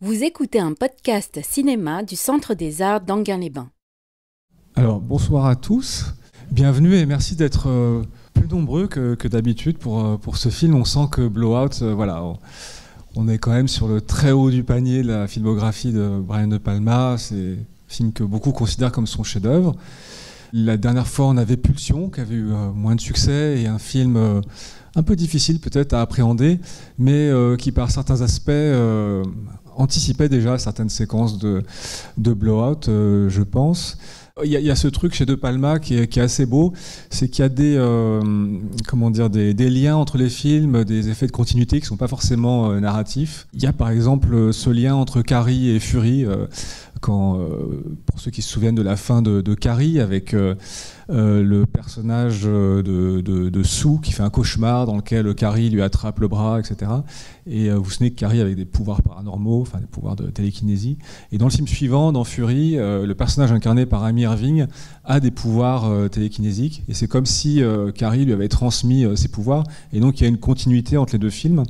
Vous écoutez un podcast cinéma du Centre des Arts d'Enghien-les-Bains. Alors, bonsoir à tous. Bienvenue et merci d'être plus nombreux que d'habitude pour ce film. On sent que Blowout, on est quand même sur le très haut du panier de la filmographie de Brian De Palma. C'est un film que beaucoup considèrent comme son chef-d'œuvre. La dernière fois, on avait Pulsion, qui avait eu moins de succès, et un film un peu difficile peut-être à appréhender, mais qui par certains aspects anticipait déjà certaines séquences de Blowout, je pense. Il y a ce truc chez De Palma qui est assez beau, c'est qu'il y a des liens entre les films, des effets de continuité qui ne sont pas forcément narratifs. Il y a par exemple ce lien entre Carrie et Fury, pour ceux qui se souviennent de la fin de Carrie, avec le personnage de Sue qui fait un cauchemar dans lequel Carrie lui attrape le bras, etc. Et vous savez que Carrie avait des pouvoirs paranormaux, enfin des pouvoirs de télékinésie. Et dans le film suivant, dans Fury, le personnage incarné par Amy Irving a des pouvoirs télékinésiques. Et c'est comme si Carrie lui avait transmis ses pouvoirs. Et donc il y a une continuité entre les deux films.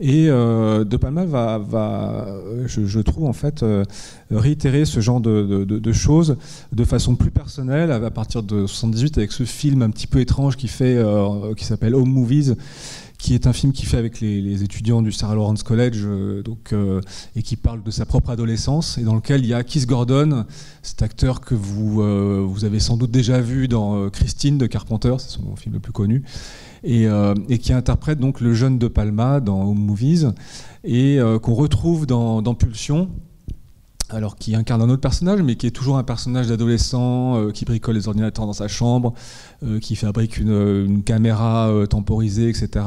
Et De Palma va je trouve en fait réitérer ce genre de choses de façon plus personnelle à partir de 78 avec ce film un petit peu étrange qui s'appelle Home Movies, qui est un film qu'il fait avec les étudiants du Sarah Lawrence College, et qui parle de sa propre adolescence, et dans lequel il y a Keith Gordon, cet acteur que vous avez sans doute déjà vu dans Christine de Carpenter, c'est son film le plus connu, et qui interprète donc le jeune De Palma dans Home Movies, et qu'on retrouve dans Pulsion, alors qui incarne un autre personnage, mais qui est toujours un personnage d'adolescent qui bricole les ordinateurs dans sa chambre, qui fabrique une caméra temporisée, etc.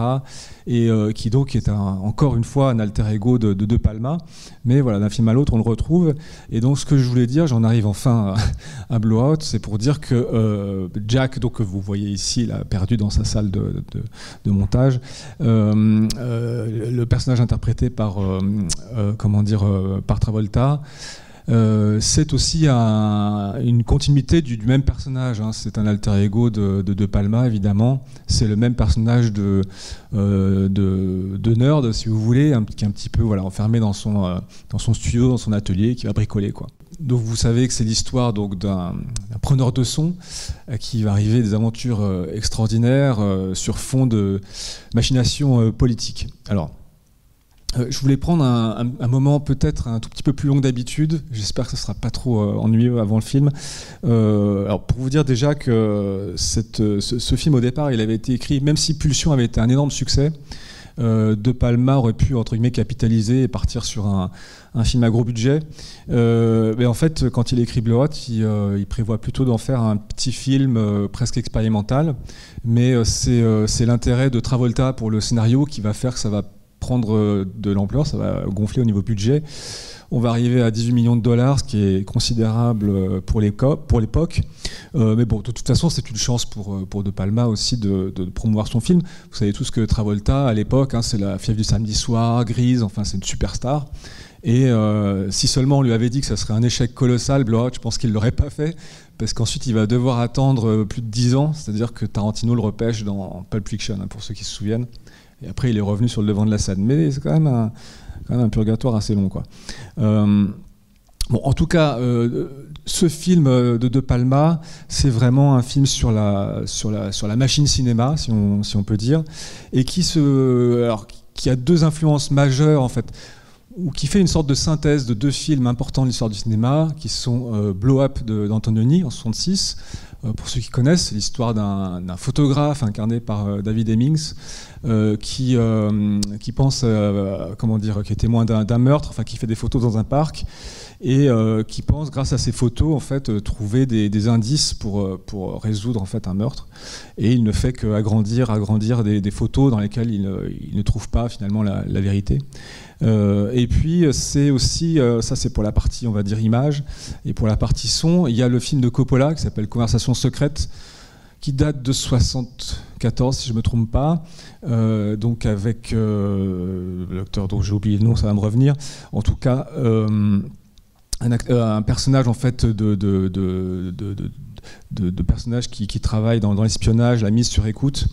Et qui donc est encore une fois un alter ego de Palma. Mais voilà, d'un film à l'autre, on le retrouve. Et donc ce que je voulais dire, j'en arrive enfin à Blowout, c'est pour dire que Jack, donc, que vous voyez ici, là, perdu dans sa salle de montage, le personnage interprété par Travolta, c'est aussi une continuité du même personnage, hein. C'est un alter ego de Palma, évidemment. C'est le même personnage de nerd, si vous voulez, qui est un petit peu enfermé dans son studio, dans son atelier, qui va bricoler, quoi. Donc vous savez que c'est l'histoire d'un preneur de son qui va arriver des aventures extraordinaires sur fond de machination politique. Alors, je voulais prendre un moment peut-être un tout petit peu plus long que d'habitude. J'espère que ce ne sera pas trop ennuyeux avant le film. Alors pour vous dire déjà que ce film au départ, il avait été écrit, même si Pulsion avait été un énorme succès, De Palma aurait pu entre guillemets capitaliser et partir sur un film à gros budget. Mais en fait, quand il écrit Blowout, il prévoit plutôt d'en faire un petit film presque expérimental. Mais c'est l'intérêt de Travolta pour le scénario qui va faire que ça va prendre de l'ampleur, ça va gonfler au niveau budget. On va arriver à 18 millions de dollars, ce qui est considérable pour l'époque. Mais bon, de toute façon, c'est une chance pour De Palma aussi de promouvoir son film. Vous savez tous que Travolta, à l'époque, c'est la fièvre du samedi soir, Grise, enfin, c'est une superstar. Et si seulement on lui avait dit que ça serait un échec colossal, Blowout, je pense qu'il ne l'aurait pas fait, parce qu'ensuite il va devoir attendre plus de 10 ans, c'est-à-dire que Tarantino le repêche dans Pulp Fiction, pour ceux qui se souviennent. Et après, il est revenu sur le devant de la scène. Mais c'est quand même un purgatoire assez long, quoi. En tout cas, ce film de Palma, c'est vraiment un film sur la machine cinéma, si on peut dire, et qui a deux influences majeures, en fait, ou qui fait une sorte de synthèse de deux films importants de l'histoire du cinéma, qui sont Blow Up d'Antonioni en 1966. Pour ceux qui connaissent, c'est l'histoire d'un photographe incarné par David Hemmings, qui pense, qui est témoin d'un meurtre, enfin qui fait des photos dans un parc, et qui pense, grâce à ces photos, en fait, trouver des indices pour résoudre en fait un meurtre. Et il ne fait qu'agrandir des photos dans lesquelles il ne trouve pas finalement la vérité. Et puis c'est aussi, ça c'est pour la partie on va dire image, et pour la partie son, il y a le film de Coppola qui s'appelle Conversation secrète, qui date de 1974 si je ne me trompe pas, donc avec l'acteur dont j'ai oublié le nom, ça va me revenir, en tout cas un personnage en fait de personnages qui travaillent dans l'espionnage, la mise sur écoute.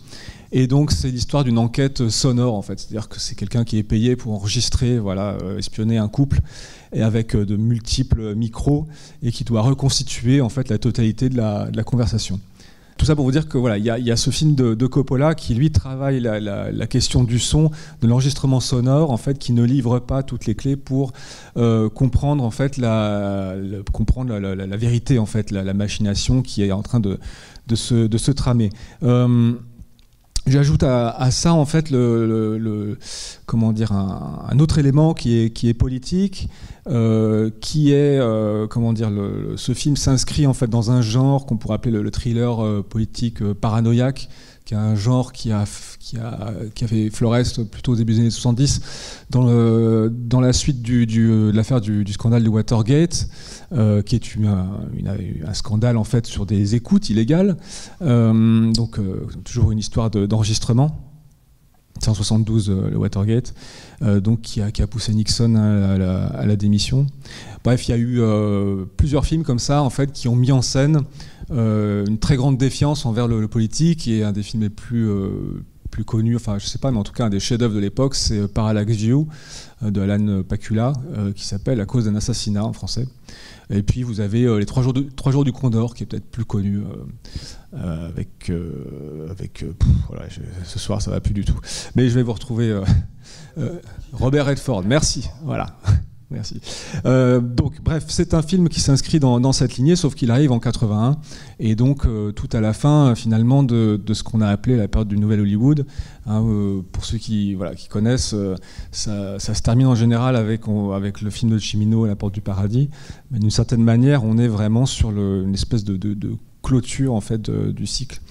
Et donc c'est l'histoire d'une enquête sonore en fait, c'est-à-dire que c'est quelqu'un qui est payé pour enregistrer, espionner un couple, et avec de multiples micros, et qui doit reconstituer en fait la totalité de la conversation. Tout ça pour vous dire que il y a ce film de Coppola qui lui travaille la question du son, de l'enregistrement sonore en fait, qui ne livre pas toutes les clés pour comprendre en fait la vérité en fait, la machination qui est en train de se tramer. J'ajoute à ça en fait un autre élément qui est politique, qui est ce film s'inscrit en fait dans un genre qu'on pourrait appeler le thriller politique paranoïaque, qui est un genre qui a fait florès plutôt au début des années 70 dans la suite de l'affaire du scandale du Watergate, qui est un scandale en fait sur des écoutes illégales, toujours une histoire d'enregistrement. 1972, le Watergate, qui a poussé Nixon à la démission. Bref, il y a eu plusieurs films comme ça en fait, qui ont mis en scène une très grande défiance envers le politique, et un des films les plus connus, je sais pas, mais en tout cas un des chefs-d'œuvre de l'époque, c'est Parallax View de Alan Pakula, qui s'appelle À cause d'un assassinat en français. Et puis vous avez les 3 jours du Condor, qui est peut-être plus connu, ce soir ça va plus du tout. Mais je vais vous retrouver Robert Redford. Merci. Voilà. Merci. Bref, c'est un film qui s'inscrit dans cette lignée, sauf qu'il arrive en 81, et donc tout à la fin, finalement, de ce qu'on a appelé la période du Nouvel Hollywood. Pour ceux qui connaissent, ça se termine en général avec le film de Cimino, La Porte du Paradis, mais d'une certaine manière, on est vraiment sur une espèce de clôture en fait du cycle.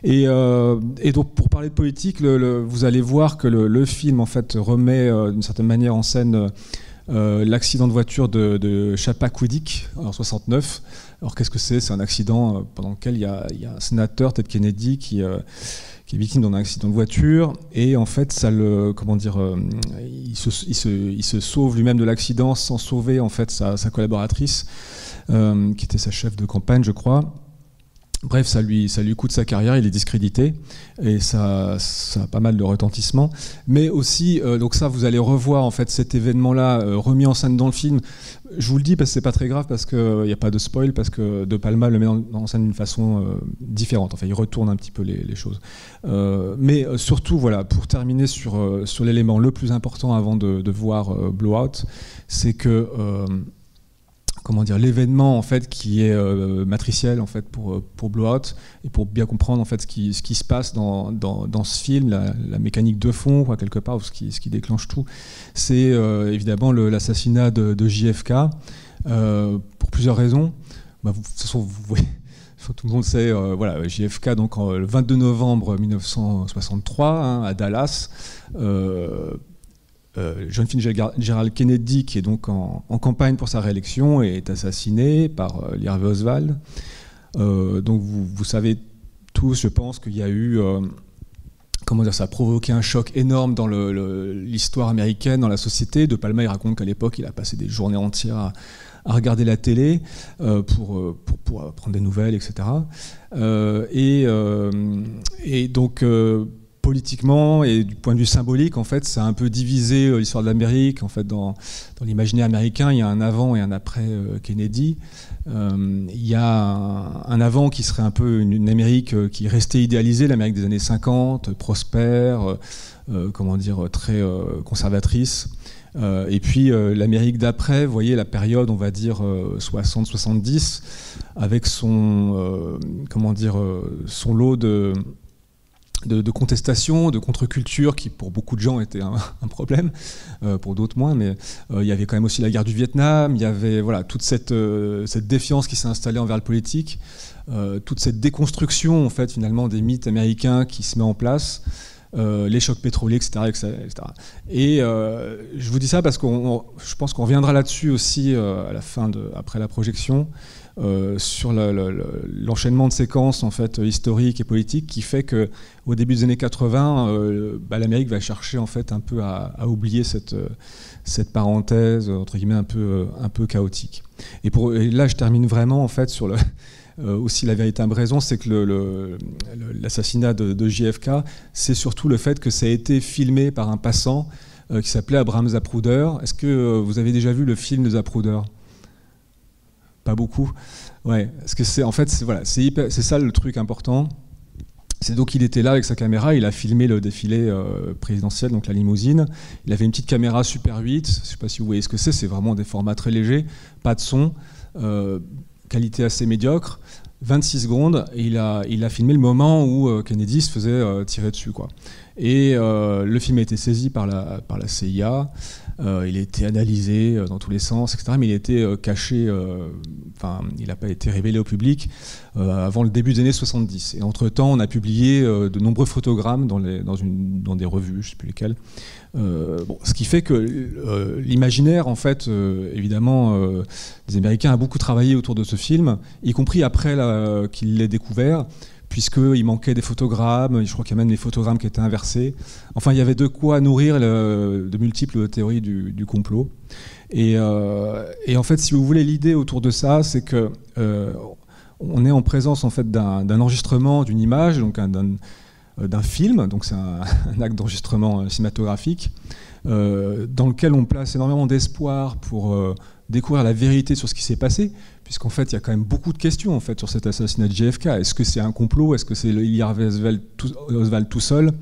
Et donc pour parler de politique, vous allez voir que le film en fait remet d'une certaine manière en scène l'accident de voiture de Chappaquiddick en 69. Alors qu'est-ce que c'est ? C'est un accident pendant lequel il y a un sénateur, Ted Kennedy, qui est victime d'un accident de voiture, et en fait il se sauve lui-même de l'accident sans sauver en fait sa collaboratrice, qui était sa chef de campagne, je crois. Bref, ça lui coûte sa carrière, il est discrédité, et ça a pas mal de retentissement. Mais aussi, donc ça, vous allez revoir en fait cet événement-là remis en scène dans le film. Je vous le dis parce que c'est pas très grave, parce qu'il n'y a pas de spoil, parce que De Palma le met en scène d'une façon différente. Enfin, il retourne un petit peu les choses. Mais surtout, pour terminer sur l'élément le plus important avant de voir Blowout, c'est que l'événement en fait qui est matriciel en fait pour Blowout, et pour bien comprendre en fait ce qui se passe dans ce film, la mécanique de fond quelque part, ce qui déclenche tout, c'est évidemment l'assassinat de JFK, pour plusieurs raisons. De toute façon, vous voyez, tout le monde sait, JFK donc le 22 novembre 1963 à Dallas. John Fitzgerald Kennedy, qui est donc en campagne pour sa réélection, est assassiné par Lee Harvey Oswald. Donc vous savez tous, je pense, qu'il y a eu, ça a provoqué un choc énorme dans l'histoire américaine, dans la société. De Palma, il raconte qu'à l'époque, il a passé des journées entières à regarder la télé pour prendre des nouvelles, etc. Et donc politiquement et du point de vue symbolique, en fait, ça a un peu divisé l'histoire de l'Amérique. En fait, dans l'imaginaire américain, il y a un avant et un après Kennedy. Il y a un avant qui serait un peu une Amérique qui restait idéalisée, l'Amérique des années 50, prospère, très conservatrice. Et puis l'Amérique d'après, vous voyez la période, on va dire 60-70, avec son lot de contestation, de contre-culture, qui pour beaucoup de gens était un problème, pour d'autres moins, mais il y avait quand même aussi la guerre du Vietnam, il y avait toute cette défiance qui s'est installée envers le politique, toute cette déconstruction en fait finalement des mythes américains qui se met en place, les chocs pétroliers, etc. Et je vous dis ça parce que je pense qu'on reviendra là-dessus aussi à la fin après la projection, sur l'enchaînement de séquences en fait historiques et politiques qui fait que au début des années 80, l'Amérique va chercher en fait un peu à oublier cette parenthèse entre guillemets un peu chaotique. Et là, je termine vraiment en fait sur aussi la véritable raison, c'est que l'assassinat de JFK, c'est surtout le fait que ça a été filmé par un passant qui s'appelait Abraham Zapruder. Est-ce que vous avez déjà vu le film de Zapruder? Pas beaucoup. Ouais, parce que c'est ça le truc important. C'est donc il était là avec sa caméra, il a filmé le défilé présidentiel, donc la limousine. Il avait une petite caméra Super 8, je ne sais pas si vous voyez ce que c'est vraiment des formats très légers, pas de son, qualité assez médiocre, 26 secondes, et il a filmé le moment où Kennedy se faisait tirer dessus, quoi. Et le film a été saisi par la CIA, il a été analysé dans tous les sens, etc. Mais il a été caché, il n'a pas été révélé au public avant le début des années 70. Et entre-temps, on a publié de nombreux photogrammes dans des revues, je ne sais plus lesquelles. Ce qui fait que l'imaginaire, en fait, évidemment, des Américains a beaucoup travaillé autour de ce film, y compris après qu'il l'ait découvert, puisqu'il manquait des photogrammes, je crois qu'il y a même des photogrammes qui étaient inversés. Enfin, il y avait de quoi nourrir de multiples théories du complot. Et en fait, si vous voulez, l'idée autour de ça, c'est que on est en présence en fait, d'un enregistrement d'une image, donc d'un film, donc c'est un acte d'enregistrement cinématographique, dans lequel on place énormément d'espoir pour découvrir la vérité sur ce qui s'est passé, puisqu'en fait, il y a quand même beaucoup de questions en fait, sur cet assassinat de JFK. Est-ce que c'est un complot? Est-ce que c'est Lee Harvey Oswald tout seul,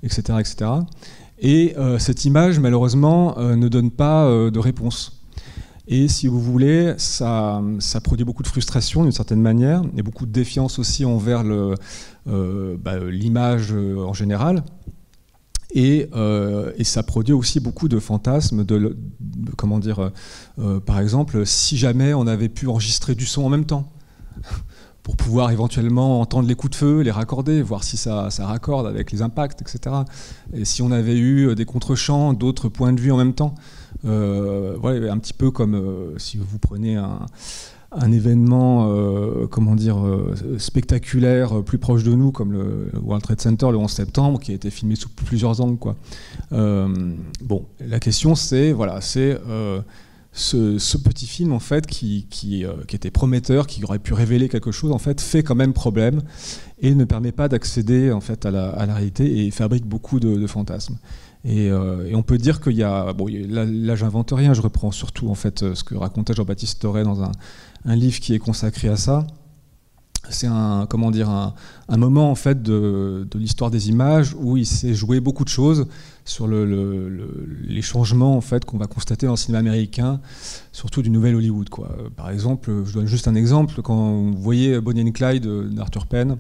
etc., etc. Et cette image, malheureusement, ne donne pas de réponse. Et si vous voulez, ça produit beaucoup de frustration d'une certaine manière, et beaucoup de défiance aussi envers l'image en général. Et ça produit aussi beaucoup de fantasmes, par exemple, si jamais on avait pu enregistrer du son en même temps, pour pouvoir éventuellement entendre les coups de feu, les raccorder, voir si ça raccorde avec les impacts, etc. Et si on avait eu des contre-champs, d'autres points de vue en même temps, un petit peu comme si vous prenez un événement spectaculaire plus proche de nous comme le World Trade Center le 11 septembre qui a été filmé sous plusieurs angles, quoi. La question c'est ce petit film en fait qui était prometteur, qui aurait pu révéler quelque chose, en fait fait quand même problème et ne permet pas d'accéder en fait à la réalité et fabrique beaucoup de fantasmes. Et on peut dire qu'il y a, là j'invente rien, je reprends surtout en fait ce que racontait Jean-Baptiste Torret dans un livre qui est consacré à ça. C'est un moment en fait de l'histoire des images où il s'est joué beaucoup de choses sur les changements en fait qu'on va constater dans le cinéma américain, surtout du nouvel Hollywood, quoi. Par exemple, je donne juste un exemple, quand vous voyez Bonnie and Clyde d'Arthur Penn,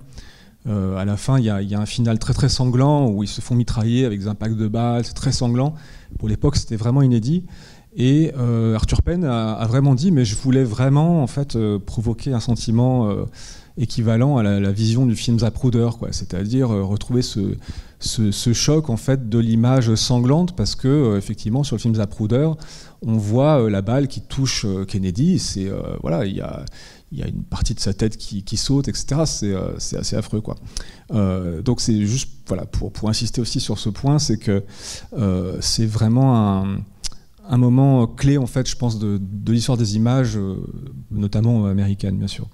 à la fin il y a un final très très sanglant où ils se font mitrailler avec des impacts de balles, c'est très sanglant. Pour l'époque c'était vraiment inédit. Et Arthur Penn a vraiment dit, mais je voulais vraiment en fait provoquer un sentiment équivalent à la vision du film Zapruder, quoi. C'est-à-dire retrouver ce choc en fait de l'image sanglante, parce que effectivement sur le film Zapruder, on voit la balle qui touche Kennedy. C'est il y a une partie de sa tête qui saute, etc. C'est assez affreux, quoi. Donc c'est juste pour insister aussi sur ce point, c'est que c'est vraiment un moment clé en fait, je pense, de l'histoire des images, notamment américaines, bien sûr.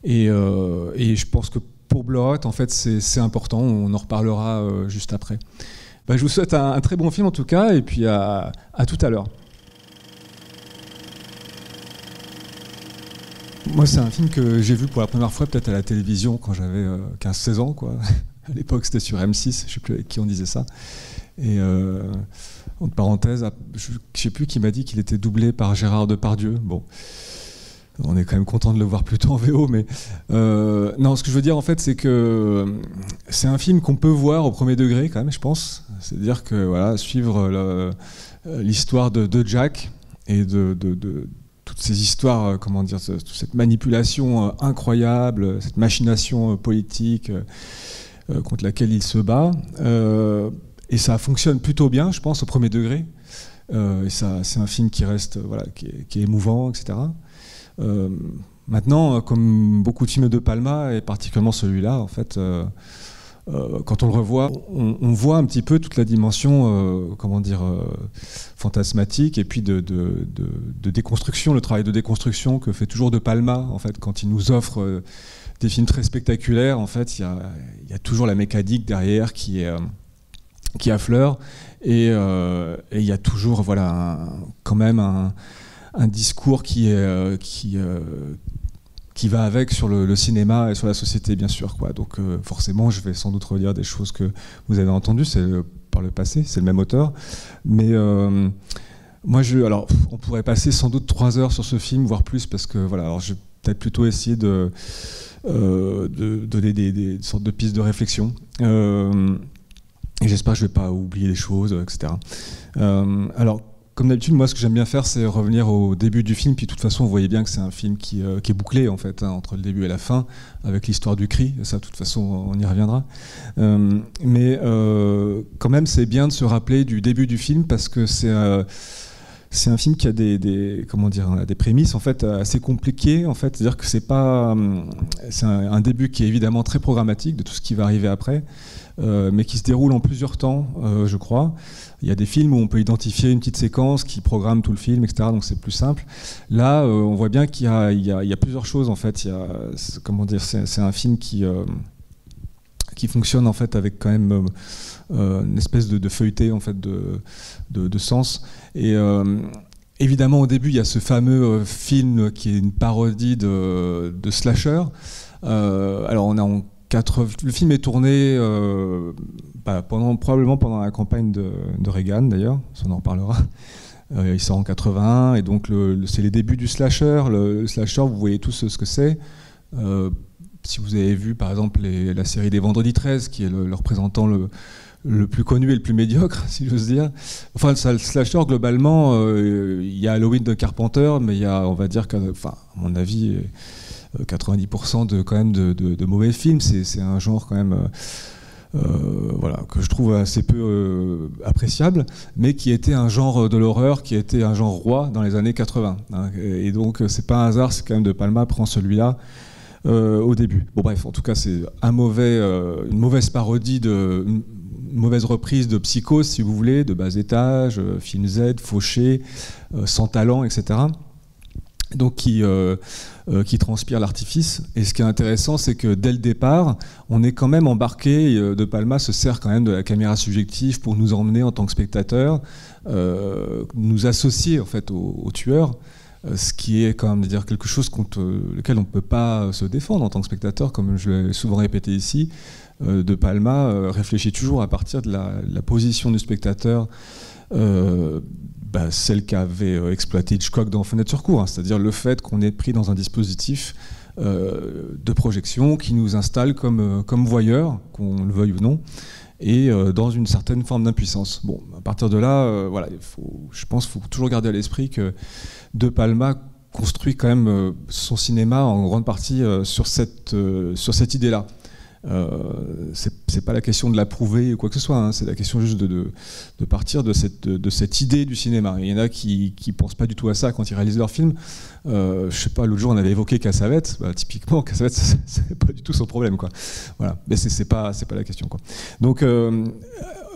Et je pense que pour Blowout, en fait, c'est important. On en reparlera juste après. Je vous souhaite un très bon film en tout cas, et puis à tout à l'heure. Moi, c'est un film que j'ai vu pour la première fois peut-être à la télévision quand j'avais 15-16 ans, quoi. À l'époque, c'était sur M6, je ne sais plus avec qui on disait ça. Et entre parenthèses, je ne sais plus qui m'a dit qu'il était doublé par Gérard Depardieu. Bon, on est quand même content de le voir plutôt en VO, mais non, ce que je veux dire en fait, c'est que c'est un film qu'on peut voir au premier degré quand même, je pense. C'est-à-dire que suivre l'histoire de Jack et de toutes ces histoires, toute cette manipulation incroyable, cette machination politique contre laquelle il se bat. Et ça fonctionne plutôt bien, je pense, au premier degré. Et ça, c'est un film qui reste, qui est émouvant, etc. Maintenant, comme beaucoup de films de Palma, et particulièrement celui-là, en fait, quand on le revoit, on voit un petit peu toute la dimension, fantasmatique et puis de déconstruction, le travail de déconstruction que fait toujours De Palma, en fait, quand il nous offre des films très spectaculaires. En fait, il y a toujours la mécanique derrière qui affleure, et il y a toujours, voilà, quand même un discours qui va avec sur le cinéma et sur la société, bien sûr, quoi. Donc forcément, je vais sans doute redire des choses que vous avez entendues par le passé, c'est le même auteur. Mais moi, alors, on pourrait passer sans doute 3 heures sur ce film, voire plus, parce que voilà, alors je vais peut-être plutôt essayer de donner des sortes de pistes de réflexion. Et j'espère que je ne vais pas oublier des choses, etc. Alors, comme d'habitude, moi, ce que j'aime bien faire, c'est revenir au début du film. Puis, de toute façon, vous voyez bien que c'est un film qui est bouclé, en fait, hein, entre le début et la fin, avec l'histoire du cri. Ça, de toute façon, on y reviendra. Mais quand même, c'est bien de se rappeler du début du film, parce que c'est un film qui a des prémices, en fait, assez compliquées, en fait. C'est-à-dire que c'est un début qui est évidemment très programmatique de tout ce qui va arriver après, mais qui se déroule en plusieurs temps, je crois. Il y a des films où on peut identifier une petite séquence qui programme tout le film, etc. Donc c'est plus simple. Là, on voit bien qu'il y a plusieurs choses, en fait. C'est un film qui fonctionne, en fait, avec quand même une espèce de feuilleté, en fait, de sens. Et évidemment, au début, il y a ce fameux film qui est une parodie de slasher. Alors, le film est tourné probablement pendant la campagne de Reagan, d'ailleurs, on en reparlera. Il sort en 81, et donc c'est les débuts du slasher. Le slasher, vous voyez tous ce que c'est. Si vous avez vu, par exemple, la série des Vendredi 13, qui est le représentant le plus connu et le plus médiocre, si j'ose dire. Enfin, le slasher, globalement, il y a Halloween de Carpenter, mais il y a, on va dire, à mon avis, 90% de mauvais films. C'est un genre quand même que je trouve assez peu appréciable, mais qui était un genre de l'horreur, qui était un genre roi dans les années 80. Hein, et donc c'est pas un hasard, c'est quand même De Palma prend celui-là au début. Bon bref, en tout cas c'est une mauvaise parodie, une mauvaise reprise de Psychose, si vous voulez, de Bas Étage, Film Z, Fauché, Sans Talent, etc. Donc qui transpire l'artifice. Et ce qui est intéressant, c'est que dès le départ, on est quand même embarqué. De Palma se sert quand même de la caméra subjective pour nous emmener en tant que spectateur, nous associer en fait au tueur, ce qui est quand même dire quelque chose contre lequel on ne peut pas se défendre en tant que spectateur, comme je l'ai souvent répété ici. De Palma réfléchit toujours à partir de la position du spectateur. Celle qu'avait exploité Hitchcock dans Fenêtre sur cour, hein, c'est-à-dire le fait qu'on est pris dans un dispositif de projection qui nous installe comme voyeurs, qu'on le veuille ou non, et dans une certaine forme d'impuissance. Bon, à partir de là, je pense qu'il faut toujours garder à l'esprit que De Palma construit quand même son cinéma en grande partie sur cette idée-là. C'est pas la question de l'approuver ou quoi que ce soit, hein, c'est la question juste de partir de cette idée du cinéma. Il y en a qui pensent pas du tout à ça quand ils réalisent leur film. Je sais pas, l'autre jour on avait évoqué Cassavetes, typiquement Cassavetes c'est pas du tout son problème, quoi. Voilà, mais c'est pas la question, quoi. Donc ce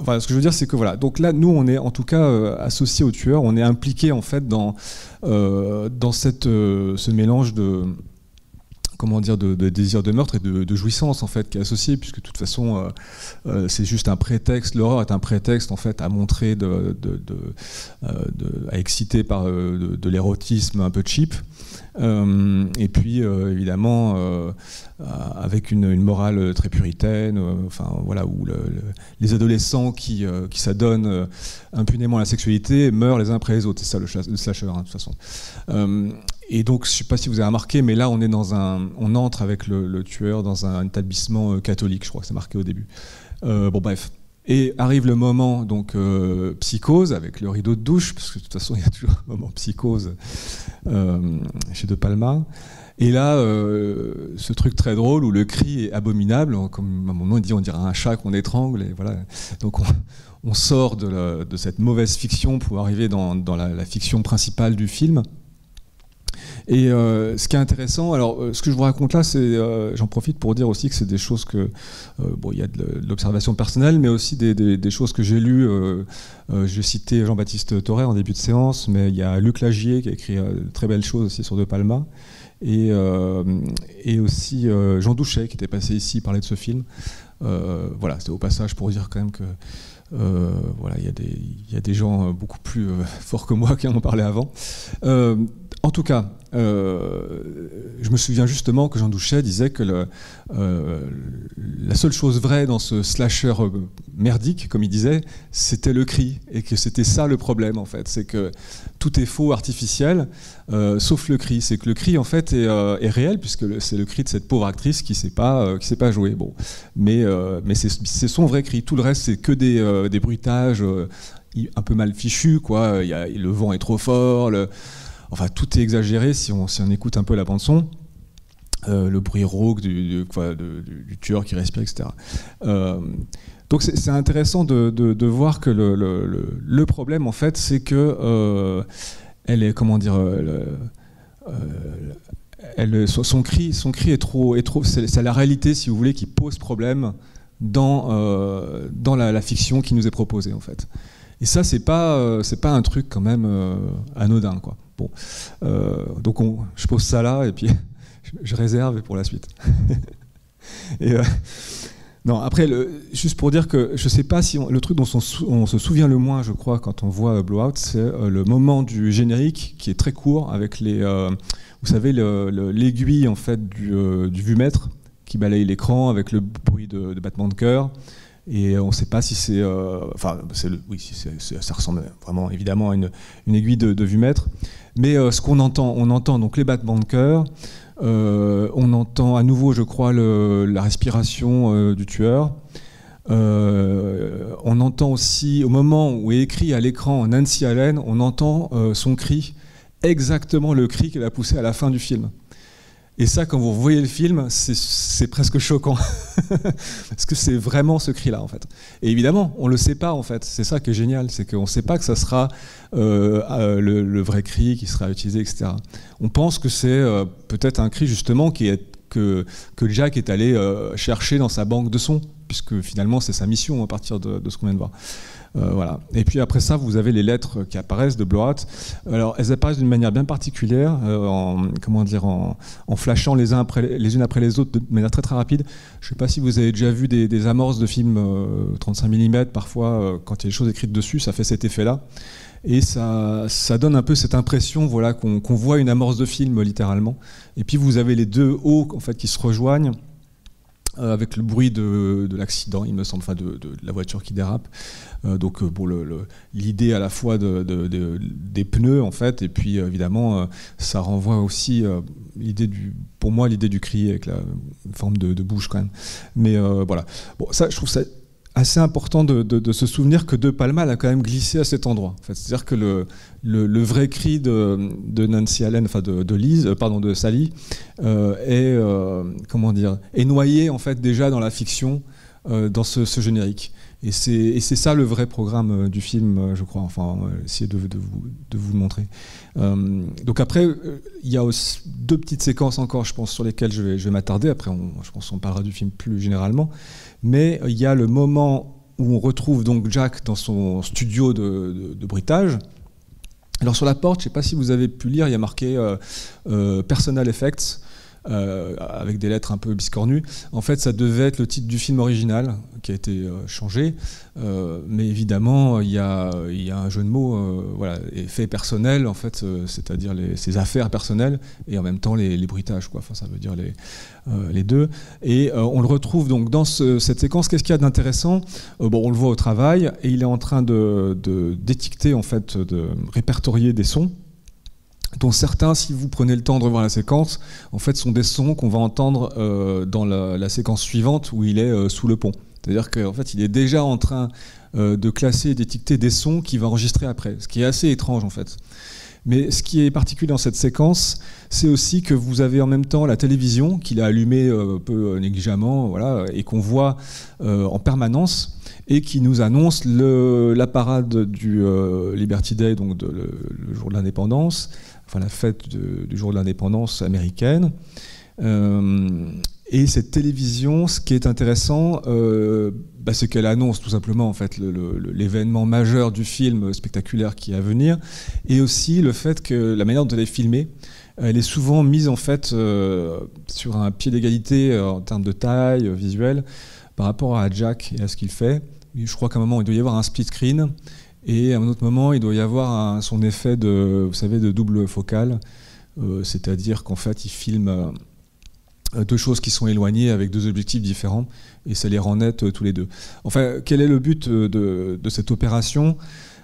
que je veux dire, c'est que voilà, donc là nous on est en tout cas associés au tueur, on est impliqué en fait dans ce mélange de désir de meurtre et de jouissance en fait qui est associé, puisque de toute façon c'est juste un prétexte. L'horreur est un prétexte en fait à montrer, à exciter par de l'érotisme un peu cheap, et puis évidemment avec une morale très puritaine, où les adolescents qui s'adonnent impunément à la sexualité meurent les uns après les autres. C'est ça le slasher, hein, de toute façon. Et donc, je ne sais pas si vous avez remarqué, mais là, on entre avec le tueur dans un établissement catholique, je crois que c'est marqué au début. Bref. Et arrive le moment, donc, psychose, avec le rideau de douche, parce que de toute façon, il y a toujours un moment psychose chez De Palma. Et là, ce truc très drôle où le cri est abominable, comme à mon nom il dit, on dirait un chat qu'on étrangle, et voilà. Donc, on sort de cette mauvaise fiction pour arriver dans la fiction principale du film. Et ce qui est intéressant, alors ce que je vous raconte là, c'est, j'en profite pour dire aussi que c'est des choses que, bon, il y a de l'observation personnelle, mais aussi des choses que j'ai lues. Je citais Jean-Baptiste Thoret en début de séance, mais il y a Luc Lagier qui a écrit de très belles choses aussi sur De Palma, et aussi Jean Douchet qui était passé ici parler de ce film. Voilà, c'était au passage pour dire quand même que voilà, il y a des gens beaucoup plus forts que moi qui en ont parlé avant. En tout cas, je me souviens justement que Jean Douchet disait que la seule chose vraie dans ce slasher merdique, comme il disait, c'était le cri, et que c'était ça le problème en fait, c'est que tout est faux, artificiel, sauf le cri. C'est que le cri en fait est réel, puisque c'est le cri de cette pauvre actrice qui sait pas jouer. Bon, mais c'est son vrai cri. Tout le reste c'est que des bruitages un peu mal fichus, quoi. Le vent est trop fort. Enfin, tout est exagéré si on écoute un peu la bande-son. Le bruit rauque du tueur qui respire, etc. Donc c'est intéressant de voir que le problème, en fait, c'est que elle est, comment dire, son cri est trop c'est la réalité, si vous voulez, qui pose problème dans la fiction qui nous est proposée, en fait. Et ça, c'est pas un truc quand même anodin, quoi. Bon, donc je pose ça là et puis je réserve pour la suite. Et non, après, juste pour dire que je sais pas si le truc dont on se souvient le moins, je crois, quand on voit Blowout, c'est le moment du générique qui est très court avec vous savez, l'aiguille en fait du vumètre qui balaye l'écran avec le bruit de battement de cœur. Et on ne sait pas si c'est... enfin, ça ressemble vraiment évidemment à une aiguille de vumètre. Mais ce qu'on entend, on entend donc les battements de cœur, on entend à nouveau, je crois, la respiration du tueur. On entend aussi, au moment où est écrit à l'écran Nancy Allen, on entend son cri, exactement le cri qu'elle a poussé à la fin du film. Et ça, quand vous voyez le film, c'est presque choquant. Parce que c'est vraiment ce cri-là, en fait. Et évidemment, on ne le sait pas, en fait. C'est ça qui est génial, c'est qu'on ne sait pas que ça sera le vrai cri qui sera utilisé, etc. On pense que c'est peut-être un cri, justement, que Jack est allé chercher dans sa banque de sons, puisque finalement, c'est sa mission à partir de ce qu'on vient de voir. Voilà. Et puis après ça, vous avez les lettres qui apparaissent de Blowout. Alors, elles apparaissent d'une manière bien particulière, en flashant les unes après les autres de manière très très rapide. Je ne sais pas si vous avez déjà vu des amorces de films 35 mm, parfois, quand il y a des choses écrites dessus, ça fait cet effet-là. Et ça donne un peu cette impression, voilà, qu'on voit une amorce de film, littéralement. Et puis vous avez les deux hauts en fait, qui se rejoignent, avec le bruit de l'accident, il me semble, enfin de la voiture qui dérape. Donc bon, l'idée à la fois des pneus, en fait, et puis évidemment, ça renvoie aussi pour moi l'idée du cri avec la forme de bouche quand même. Mais voilà. Bon, ça, je trouve ça assez important de se souvenir que De Palma a quand même glissé à cet endroit. En fait, c'est-à-dire que le vrai cri de Nancy Allen, enfin de Sally, est noyé en fait déjà dans la fiction, dans ce générique. Et c'est ça le vrai programme du film, je crois. Enfin, on va essayer de vous le montrer. Donc après, il y a aussi deux petites séquences encore, je pense, sur lesquelles je vais m'attarder. Après, je pense qu'on parlera du film plus généralement. Mais il y a le moment où on retrouve donc Jack dans son studio de bruitage. Alors sur la porte, je ne sais pas si vous avez pu lire, il y a marqué Personal Effects, avec des lettres un peu biscornues. En fait, ça devait être le titre du film original qui a été changé, mais évidemment, il y a un jeu de mots, voilà, effets personnels, en fait, c'est-à-dire ses affaires personnelles et en même temps les bruitages, quoi. Enfin, ça veut dire les deux. Et on le retrouve donc dans cette séquence. Qu'est-ce qu'il y a d'intéressant ? Bon, on le voit au travail et il est en train d'étiqueter, en fait, de répertorier des sons, dont certains, si vous prenez le temps de revoir la séquence, en fait, sont des sons qu'on va entendre dans la séquence suivante où il est sous le pont. C'est-à-dire qu'en fait, il est déjà en train de classer et d'étiqueter des sons qu'il va enregistrer après, ce qui est assez étrange, en fait. Mais ce qui est particulier dans cette séquence, c'est aussi que vous avez en même temps la télévision qu'il a allumée un peu négligemment, voilà, et qu'on voit en permanence, et qui nous annonce la parade du Liberty Day, donc le jour de l'indépendance, enfin la fête du jour de l'indépendance américaine. Et cette télévision, ce qui est intéressant, c'est qu'elle annonce tout simplement en fait l'événement majeur du film spectaculaire qui est à venir, et aussi le fait que la manière dont elle est filmée, elle est souvent mise en fait sur un pied d'égalité en termes de taille visuelle par rapport à Jack et à ce qu'il fait. Je crois qu'à un moment il doit y avoir un split screen, et à un autre moment il doit y avoir son effet de double focale, c'est-à-dire qu'en fait il filme deux choses qui sont éloignées avec deux objectifs différents, et ça les rend nettes tous les deux. Enfin, quel est le but de cette opération ?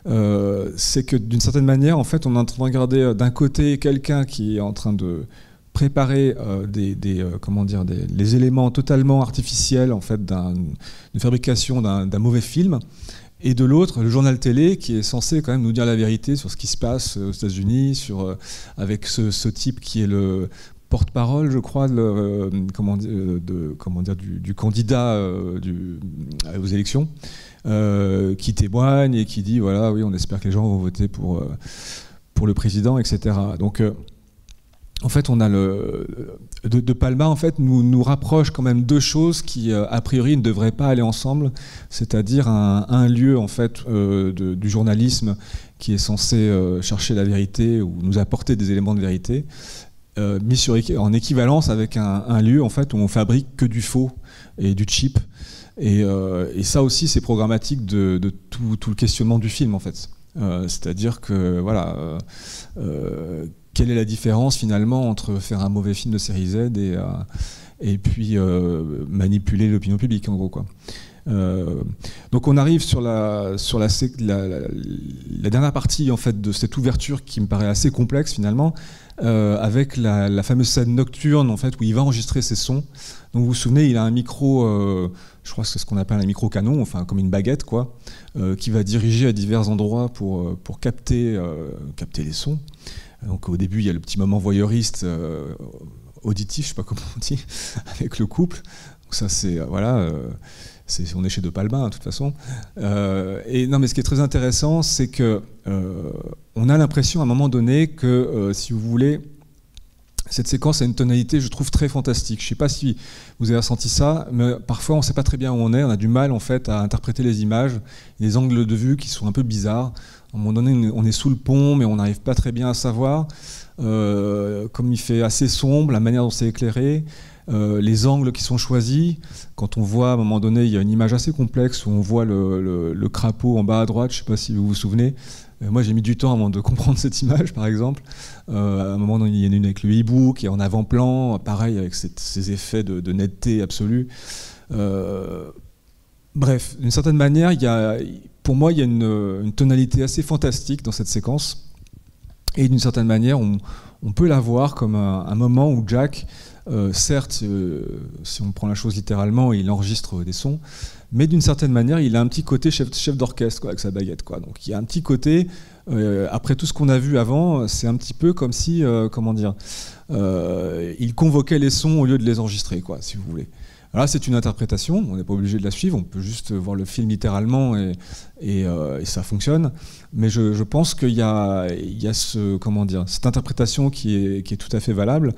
C'est que d'une certaine manière, en fait, on est en train de regarder d'un côté quelqu'un qui est en train de préparer les éléments totalement artificiels en fait, de fabrication d'un mauvais film, et de l'autre, le journal télé qui est censé quand même nous dire la vérité sur ce qui se passe aux États-Unis, avec ce type qui est le porte-parole, je crois, du candidat aux élections, qui témoigne et qui dit voilà, oui, on espère que les gens vont voter pour le président, etc. Donc, en fait, on a de Palma, en fait, nous rapproche quand même deux choses qui, a priori, ne devraient pas aller ensemble, c'est-à-dire un lieu, en fait, du journalisme qui est censé chercher la vérité ou nous apporter des éléments de vérité, mis en équivalence avec un lieu en fait, où on fabrique que du faux et du cheap. Et ça aussi, c'est programmatique de tout le questionnement du film, en fait. C'est-à-dire que, voilà, quelle est la différence finalement entre faire un mauvais film de série Z et puis manipuler l'opinion publique, en gros, quoi. Donc on arrive sur la dernière partie en fait, de cette ouverture qui me paraît assez complexe finalement, avec la fameuse scène nocturne en fait, où il va enregistrer ses sons. Donc vous vous souvenez, il a un micro, je crois que c'est ce qu'on appelle un micro-canon, enfin comme une baguette, quoi, qui va diriger à divers endroits pour capter les sons. Donc au début il y a le petit moment voyeuriste auditif, je sais pas comment on dit, avec le couple. Donc ça c'est voilà. On est chez De Palma, de toute façon. Et non, mais ce qui est très intéressant, c'est que on a l'impression à un moment donné que, si vous voulez, cette séquence a une tonalité, je trouve, très fantastique. Je ne sais pas si vous avez ressenti ça, mais parfois on ne sait pas très bien où on est. On a du mal en fait à interpréter les images, les angles de vue qui sont un peu bizarres. À un moment donné, on est sous le pont, mais on n'arrive pas très bien à savoir. Comme il fait assez sombre, la manière dont c'est éclairé. Les angles qui sont choisis, quand on voit à un moment donné, il y a une image assez complexe où on voit le crapaud en bas à droite, je ne sais pas si vous vous souvenez. Moi j'ai mis du temps avant de comprendre cette image par exemple. À un moment donné, il y en a une avec le hibou qui est en avant-plan, pareil avec ces effets de netteté absolue. Bref, d'une certaine manière, pour moi il y a une tonalité assez fantastique dans cette séquence, et d'une certaine manière on peut la voir comme un moment où Jack, certes, si on prend la chose littéralement, il enregistre des sons, mais d'une certaine manière, il a un petit côté chef d'orchestre, quoi, avec sa baguette, quoi. Donc il y a un petit côté, après tout ce qu'on a vu avant, c'est un petit peu comme si, il convoquait les sons au lieu de les enregistrer, quoi, si vous voulez. Alors là, c'est une interprétation, on n'est pas obligé de la suivre, on peut juste voir le film littéralement et ça fonctionne. Mais je pense qu'il y a cette interprétation qui est tout à fait valable,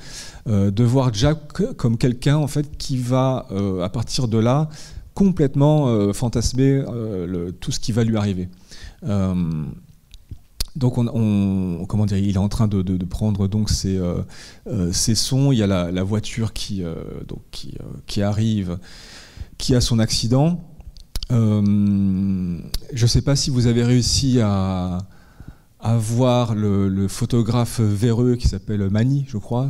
de voir Jack comme quelqu'un en fait, qui va, à partir de là, complètement fantasmer tout ce qui va lui arriver. Donc il est en train de prendre donc ces sons. Il y a la voiture qui arrive, qui a son accident. Je ne sais pas si vous avez réussi à voir le photographe véreux qui s'appelle Manny, je crois,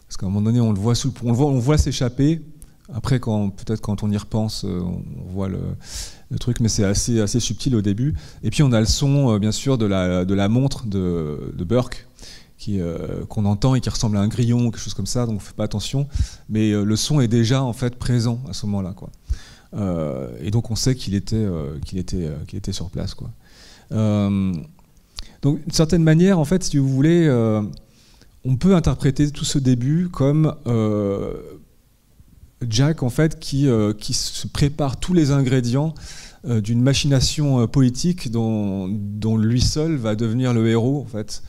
parce qu'à un moment donné on le voit on voit s'échapper. Après, peut-être quand on y repense, on voit le truc, mais c'est assez subtil au début. Et puis on a le son, bien sûr, de la montre de Burke, qu'on entend et qui ressemble à un grillon, quelque chose comme ça, donc on ne fait pas attention. Mais le son est déjà en fait présent à ce moment-là, quoi. Et donc on sait qu'il était sur place, quoi. Donc, d'une certaine manière, en fait, si vous voulez, on peut interpréter tout ce début comme Jack, en fait, qui se prépare tous les ingrédients d'une machination politique dont lui seul va devenir le héros, en fait,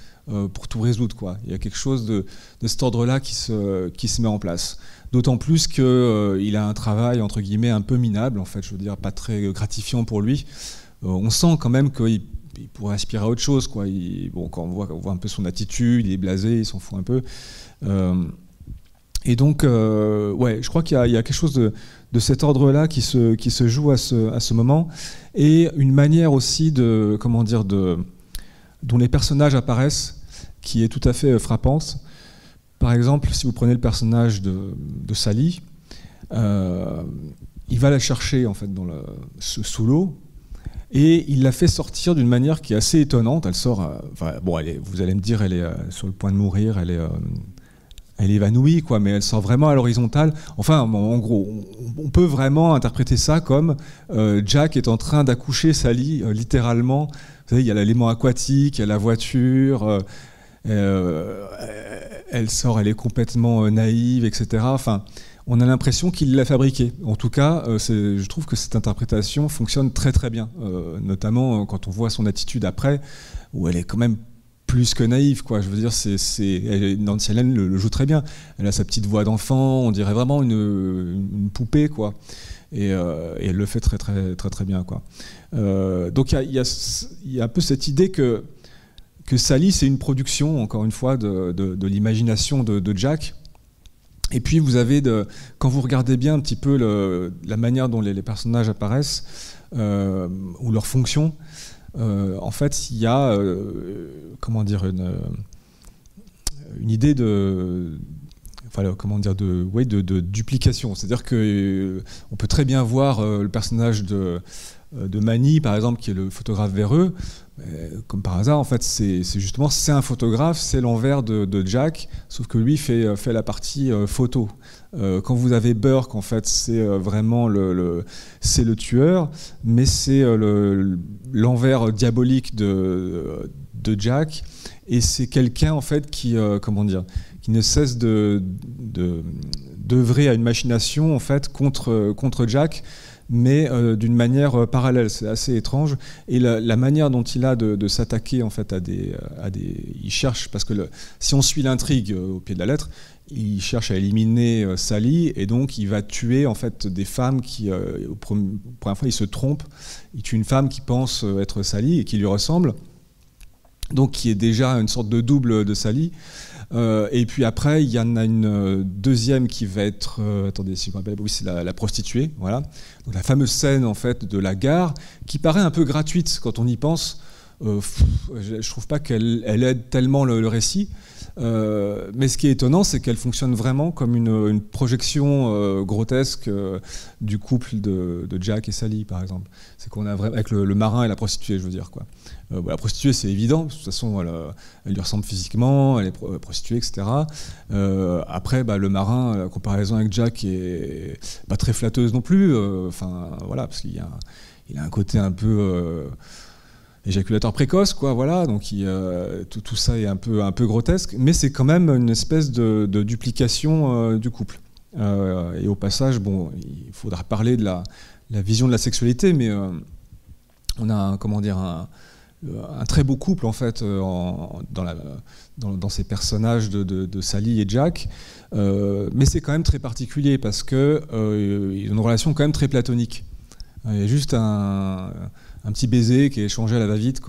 pour tout résoudre, quoi. Il y a quelque chose de cet ordre-là qui se met en place. D'autant plus qu'il a un travail, entre guillemets, un peu minable, en fait, je veux dire, pas très gratifiant pour lui. On sent quand même qu'il pourrait aspirer à autre chose, quoi. Bon, quand on voit un peu son attitude, il est blasé, il s'en fout un peu. Et donc, ouais, je crois qu'il y a quelque chose de cet ordre-là qui se joue à ce moment, et une manière aussi dont les personnages apparaissent, qui est tout à fait frappante. Par exemple, si vous prenez le personnage de Sally, il va la chercher en fait sous l'eau, et il la fait sortir d'une manière qui est assez étonnante. Elle sort, bon, vous allez me dire, elle est sur le point de mourir, elle est évanouie, quoi, mais elle sort vraiment à l'horizontale. Enfin, en gros, on peut vraiment interpréter ça comme Jack est en train d'accoucher Sally, littéralement. Vous savez, il y a l'élément aquatique, il y a la voiture. Elle sort, elle est complètement naïve, etc. Enfin, on a l'impression qu'il l'a fabriquée. En tout cas, je trouve que cette interprétation fonctionne très très bien, notamment quand on voit son attitude après, où elle est quand même plus que naïve, quoi. Je veux dire, Nancy Allen le joue très bien. Elle a sa petite voix d'enfant, on dirait vraiment une poupée, quoi. Et elle le fait très très très très bien, quoi. Donc il y a un peu cette idée que Sally, c'est une production, encore une fois, de l'imagination de Jack. Et puis vous avez, quand vous regardez bien un petit peu la manière dont les personnages apparaissent, ou leur fonction, en fait, il y a une idée de duplication. C'est-à-dire qu'on peut très bien voir le personnage de Manny, par exemple, qui est le photographe véreux. Comme par hasard, en fait, c'est un photographe, c'est l'envers de Jack, sauf que lui fait la partie photo. Quand vous avez Burke, en fait, c'est vraiment c'est le tueur, mais c'est l'envers diabolique de Jack, et c'est quelqu'un, en fait, qui ne cesse d'œuvrer à une machination, en fait, contre Jack, mais d'une manière parallèle. C'est assez étrange. Et la manière dont il a de s'attaquer, en fait, il cherche, parce que si on suit l'intrigue au pied de la lettre, il cherche à éliminer Sally, et donc il va tuer, en fait, des femmes qui, première fois, il se trompe. Il tue une femme qui pense être Sally et qui lui ressemble, donc qui est déjà une sorte de double de Sally. Et puis après, il y en a une deuxième qui va être, attendez, si je me rappelle, oui, c'est la prostituée, voilà. Donc la fameuse scène, en fait, de la gare, qui paraît un peu gratuite quand on y pense. Je trouve pas qu'elle aide tellement le récit. Mais ce qui est étonnant, c'est qu'elle fonctionne vraiment comme une projection grotesque du couple de Jack et Sally, par exemple. C'est qu'on a vraiment, avec le marin et la prostituée, je veux dire, quoi. La prostituée, c'est évident, de toute façon, elle lui ressemble physiquement, elle est prostituée, etc. Après, le marin, la comparaison avec Jack est pas très flatteuse non plus. Voilà, parce qu'il a un côté un peu éjaculateur précoce, quoi, voilà. Donc tout ça est un peu grotesque, mais c'est quand même une espèce de duplication du couple. Et au passage, bon, il faudra parler de la vision de la sexualité, mais on a un très beau couple, en fait, dans ces personnages de Sally et Jack, mais c'est quand même très particulier parce qu'ils ont une relation quand même très platonique. Il y a juste un petit baiser qui est échangé à la va-vite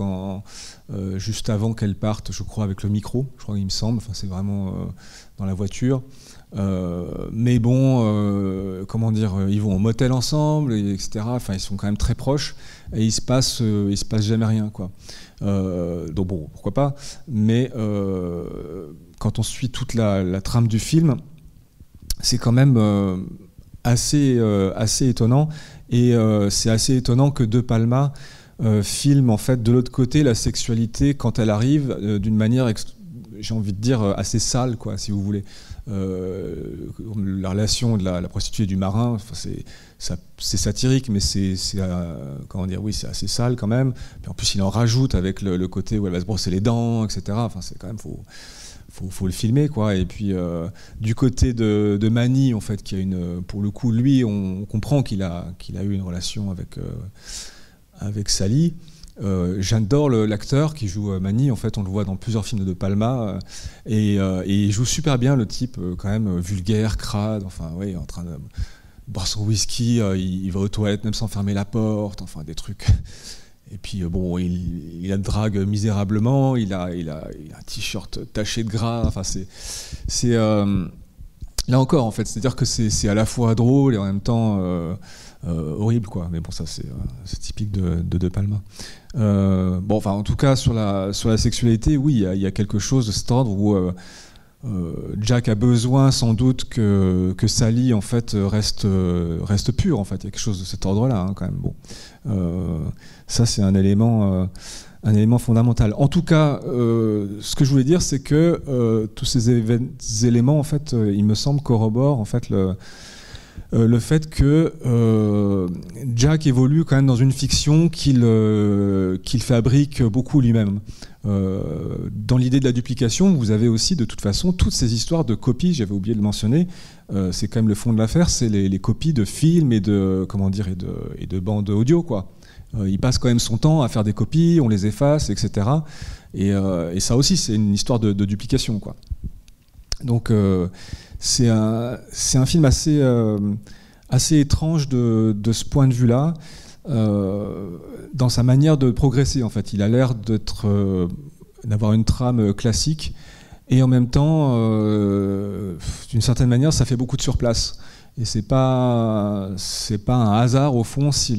juste avant qu'elle parte, je crois, avec le micro, je crois qu'il me semble, enfin, c'est vraiment dans la voiture. Mais bon, ils vont au motel ensemble, etc. Enfin, ils sont quand même très proches, et il se passe jamais rien, quoi. Donc bon, pourquoi pas. Mais quand on suit toute la trame du film, c'est quand même assez étonnant. Et c'est assez étonnant que De Palma filme, en fait, de l'autre côté la sexualité quand elle arrive d'une manière j'ai envie de dire, assez sale, quoi, si vous voulez. La relation de la prostituée et du marin, c'est satirique, mais comment dire, oui, c'est assez sale quand même. Puis en plus, il en rajoute avec le côté où elle va se brosser les dents, etc. Enfin, c'est quand même, faut le filmer, quoi. Et puis du côté de Manny, en fait, qui a pour le coup, lui, on comprend qu'il a eu une relation avec Sally. J'adore l'acteur qui joue Manny. En fait, on le voit dans plusieurs films de Palma, et il joue super bien, le type quand même vulgaire, crade. Enfin, oui, en train de boire son whisky, il va aux toilettes même sans fermer la porte. Enfin, des trucs. Et puis bon, il a drague misérablement. Il a un t-shirt taché de gras. Enfin, c'est là encore, en fait, c'est-à-dire que c'est à la fois drôle et en même temps horrible, quoi. Mais bon, ça c'est typique de Palma. Bon, enfin, en tout cas, sur la sexualité, oui, il y a quelque chose de cet ordre où Jack a besoin sans doute que Sally, en fait, reste pure, en fait. Il y a quelque chose de cet ordre-là, hein, quand même. Bon, ça c'est un élément fondamental. En tout cas, ce que je voulais dire, c'est que tous ces éléments, en fait, il me semble, corroborent, en fait, le fait que Jack évolue quand même dans une fiction qu'il fabrique beaucoup lui-même. Dans l'idée de la duplication, vous avez aussi de toute façon toutes ces histoires de copies, j'avais oublié de le mentionner, c'est quand même le fond de l'affaire, c'est les copies de films et de bandes audio, quoi. Il passe quand même son temps à faire des copies, on les efface, etc. Et ça aussi, c'est une histoire de duplication, quoi. Donc c'est un film assez étrange de ce point de vue-là, dans sa manière de progresser, en fait. Il a l'air d'avoir une trame classique, et en même temps, d'une certaine manière, ça fait beaucoup de surplace. Et c'est pas un hasard, au fond, si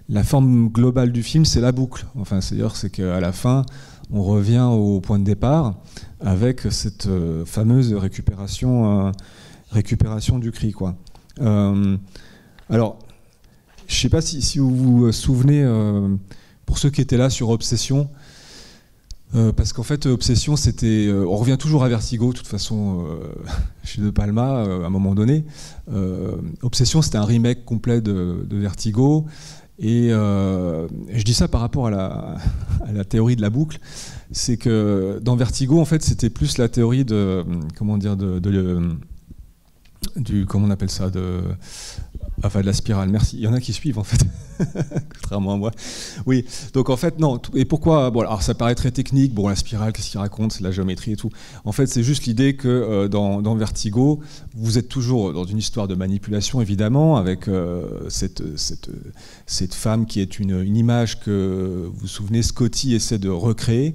la forme globale du film, c'est la boucle. Enfin, c'est qu'à la fin, on revient au point de départ avec cette fameuse récupération du cri, quoi. Alors, je ne sais pas si vous vous souvenez, pour ceux qui étaient là sur Obsession, parce qu'en fait, Obsession, on revient toujours à Vertigo, de toute façon, chez De Palma, à un moment donné. Obsession, c'était un remake complet de Vertigo. Et je dis ça par rapport à la théorie de la boucle. C'est que dans Vertigo, en fait, c'était plus la théorie de comment on appelle ça, de la spirale. Merci. Il y en a qui suivent, en fait, contrairement à moi. Oui. Donc en fait, non. Et pourquoi? Bon, alors ça paraît très technique. Bon, la spirale, qu'est-ce qu'il raconte? C'est la géométrie et tout. En fait, c'est juste l'idée que dans Vertigo, vous êtes toujours dans une histoire de manipulation, évidemment, avec cette femme qui est une image que, vous vous souvenez, Scotty essaie de recréer,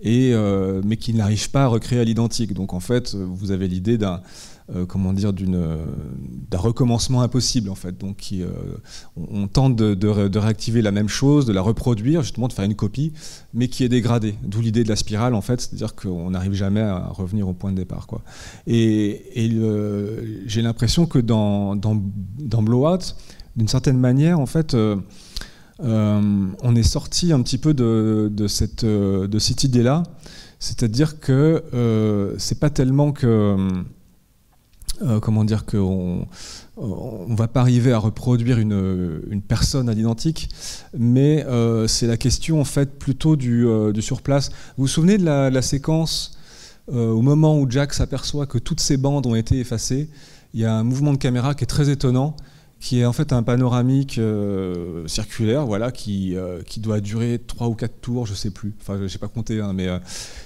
mais qui n'arrive pas à recréer à l'identique. Donc en fait, vous avez l'idée d'un recommencement impossible, en fait. Donc on tente de réactiver la même chose, de la reproduire, justement de faire une copie, mais qui est dégradée. D'où l'idée de la spirale, en fait, c'est-à-dire qu'on n'arrive jamais à revenir au point de départ, quoi. Et j'ai l'impression que dans Blowout, d'une certaine manière, en fait, on est sorti un petit peu de cette idée-là, c'est-à-dire que c'est pas tellement que qu'on ne va pas arriver à reproduire une personne à l'identique, mais c'est la question, en fait, plutôt du surplace. Vous vous souvenez de la séquence au moment où Jack s'aperçoit que toutes ses bandes ont été effacées? Il y a un mouvement de caméra qui est très étonnant, qui est en fait un panoramique circulaire, voilà, qui doit durer 3 ou 4 tours, je ne sais plus. Enfin, je ne sais pas compter, hein, mais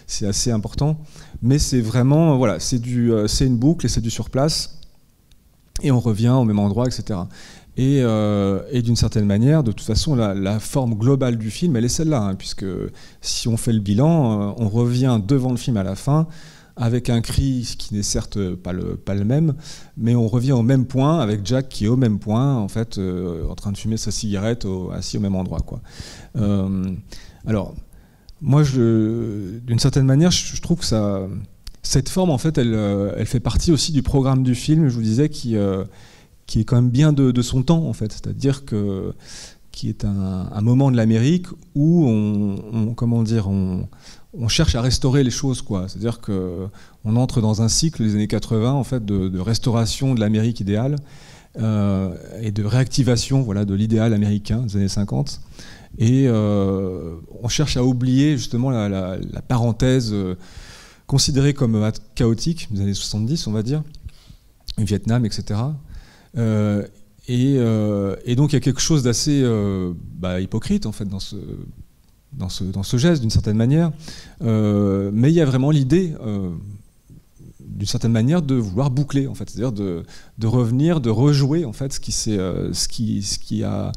c'est assez important. Mais c'est vraiment, voilà, c'est une boucle et c'est du surplace. Et on revient au même endroit, etc. Et d'une certaine manière, de toute façon, la forme globale du film, elle est celle-là, hein, puisque si on fait le bilan, on revient devant le film à la fin, avec un cri qui n'est certes pas le même, mais on revient au même point, avec Jack qui est au même point, en fait, en train de fumer sa cigarette, assis au même endroit, quoi. Alors, moi, d'une certaine manière, je trouve que cette forme, en fait, elle fait partie aussi du programme du film, je vous disais, qui est quand même bien de son temps, en fait. C'est-à-dire qui est un moment de l'Amérique où on on cherche à restaurer les choses, quoi. C'est-à-dire qu'on entre dans un cycle des années 80 en fait, de restauration de l'Amérique idéale et de réactivation, voilà, de l'idéal américain des années 50. Et on cherche à oublier justement la parenthèse considérée comme chaotique des années 70, on va dire, Vietnam, etc. Et donc il y a quelque chose d'assez hypocrite en fait dans ce geste d'une certaine manière, mais il y a vraiment l'idée d'une certaine manière de vouloir boucler en fait, c'est-à-dire de revenir, de rejouer en fait ce qui a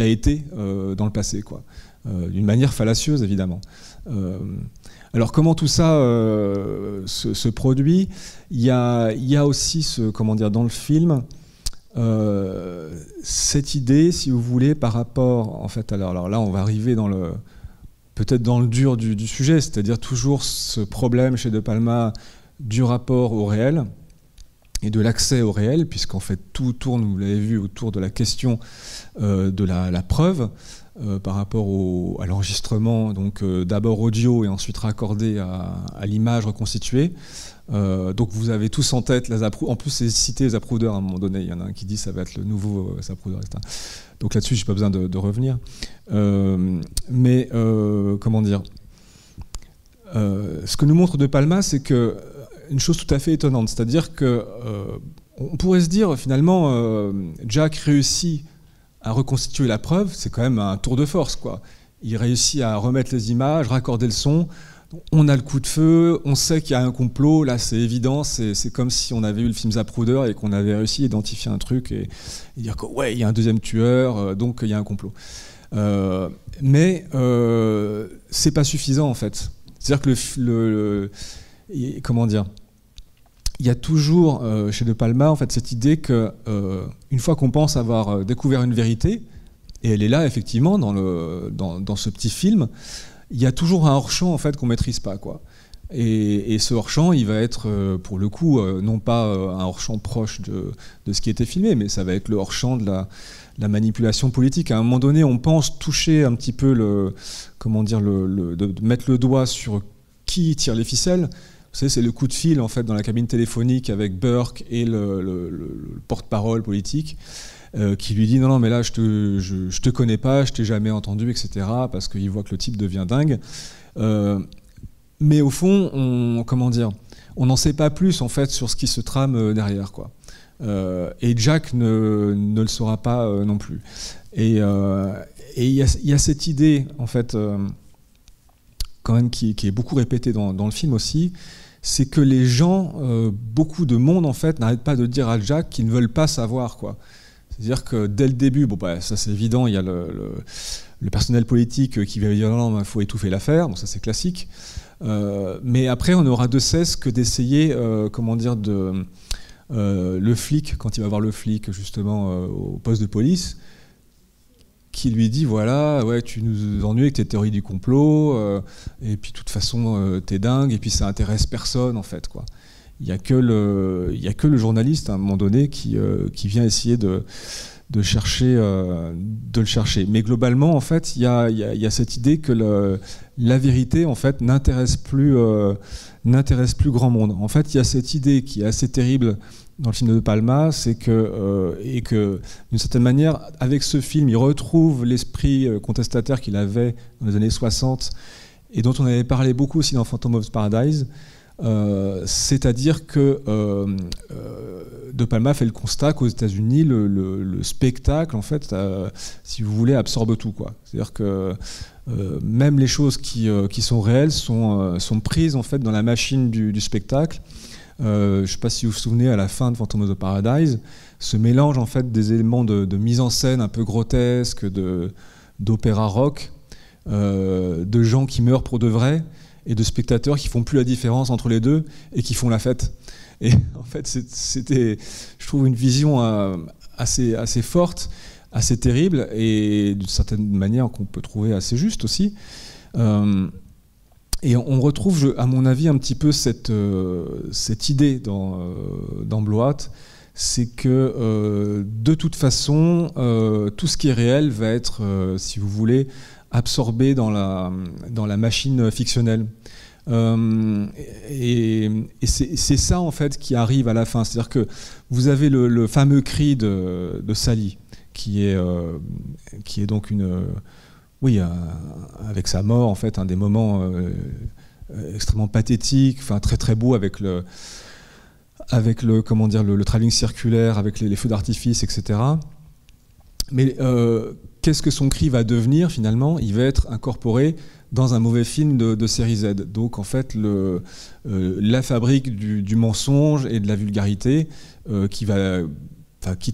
été dans le passé, quoi, d'une manière fallacieuse évidemment. Alors comment tout ça se produit? Il y a aussi dans le film cette idée, si vous voulez, par rapport en fait. Alors là, on va arriver peut-être dans le dur du sujet, c'est-à-dire toujours ce problème chez De Palma du rapport au réel et de l'accès au réel, puisqu'en fait tout tourne, vous l'avez vu, autour de la question de la preuve par rapport à l'enregistrement, donc d'abord audio et ensuite raccordé à l'image reconstituée. Donc vous avez tous en tête en plus c'est cité Zapruder à un moment donné, il y en a un qui dit ça va être le nouveau Zapruder, etc. Donc là-dessus j'ai pas besoin de revenir. Mais comment dire, ce que nous montre De Palma, c'est que une chose tout à fait étonnante, c'est-à-dire que on pourrait se dire finalement Jack réussit à reconstituer la preuve, c'est quand même un tour de force, quoi. Il réussit à remettre les images, raccorder le son. On a le coup de feu, on sait qu'il y a un complot, là c'est évident, c'est comme si on avait eu le film Zapruder et qu'on avait réussi à identifier un truc et dire que ouais, il y a un deuxième tueur, donc il y a un complot. Mais c'est pas suffisant en fait. C'est-à-dire que comment dire, il y a toujours chez De Palma en fait cette idée que une fois qu'on pense avoir découvert une vérité, et elle est là effectivement dans ce petit film, il y a toujours un hors-champ en fait qu'on maîtrise pas, quoi. Et ce hors-champ, il va être pour le coup non pas un hors-champ proche de ce qui était filmé, mais ça va être le hors-champ de la manipulation politique. À un moment donné, on pense toucher un petit peu de mettre le doigt sur qui tire les ficelles. Vous savez, c'est le coup de fil en fait dans la cabine téléphonique avec Burke et le porte-parole politique. Qui lui dit non mais là je te connais pas, je t'ai jamais entendu, etc. parce qu'il voit que le type devient dingue. Mais au fond, on n'en sait pas plus en fait sur ce qui se trame derrière, quoi. Et Jack ne le saura pas non plus. Et il y a cette idée en fait quand même qui est beaucoup répétée dans le film aussi, c'est que les gens, beaucoup de monde en fait, n'arrêtent pas de dire à Jack qu'ils ne veulent pas savoir, quoi. C'est-à-dire que dès le début, ça c'est évident, il y a le personnel politique qui va dire non, il faut étouffer l'affaire, bon, ça c'est classique. Mais après, on n'aura de cesse que d'essayer, le flic, quand il va voir le flic justement au poste de police, qui lui dit voilà, ouais, tu nous ennuies avec tes théories du complot, et puis de toute façon, t'es dingue, et puis ça intéresse personne en fait, quoi. Il n'y a que le journaliste à un moment donné qui vient essayer de le chercher. Mais globalement, en fait, il y a cette idée que la vérité, en fait, n'intéresse plus grand monde. En fait, il y a cette idée qui est assez terrible dans le film de De Palma, c'est que d'une certaine manière, avec ce film, il retrouve l'esprit contestataire qu'il avait dans les années 60 et dont on avait parlé beaucoup aussi dans Phantom of Paradise. C'est-à-dire que De Palma fait le constat qu'aux États-Unis, le spectacle, en fait, si vous voulez, absorbe tout, quoi. C'est-à-dire que même les choses qui sont réelles sont prises en fait dans la machine du spectacle. Je ne sais pas si vous vous souvenez, à la fin de Phantom of the Paradise, ce mélange en fait des éléments de mise en scène un peu grotesque, d'opéra rock, de gens qui meurent pour de vrai, et de spectateurs qui font plus la différence entre les deux et qui font la fête. Et en fait, c'était, je trouve, une vision assez forte, assez terrible, et d'une certaine manière qu'on peut trouver assez juste aussi. Et on retrouve, à mon avis, un petit peu cette idée dans Blow Out, c'est que de toute façon, tout ce qui est réel va être, si vous voulez, absorbé dans la machine fictionnelle. Et c'est ça en fait qui arrive à la fin, c'est-à-dire que vous avez le fameux cri de Sally qui est donc avec sa mort en fait un des moments extrêmement pathétiques, enfin très très beau avec le travelling circulaire, avec les feux d'artifice, etc. Mais qu'est-ce que son cri va devenir finalement? Il va être incorporé dans un mauvais film de série Z. Donc en fait, la fabrique du mensonge et de la vulgarité qui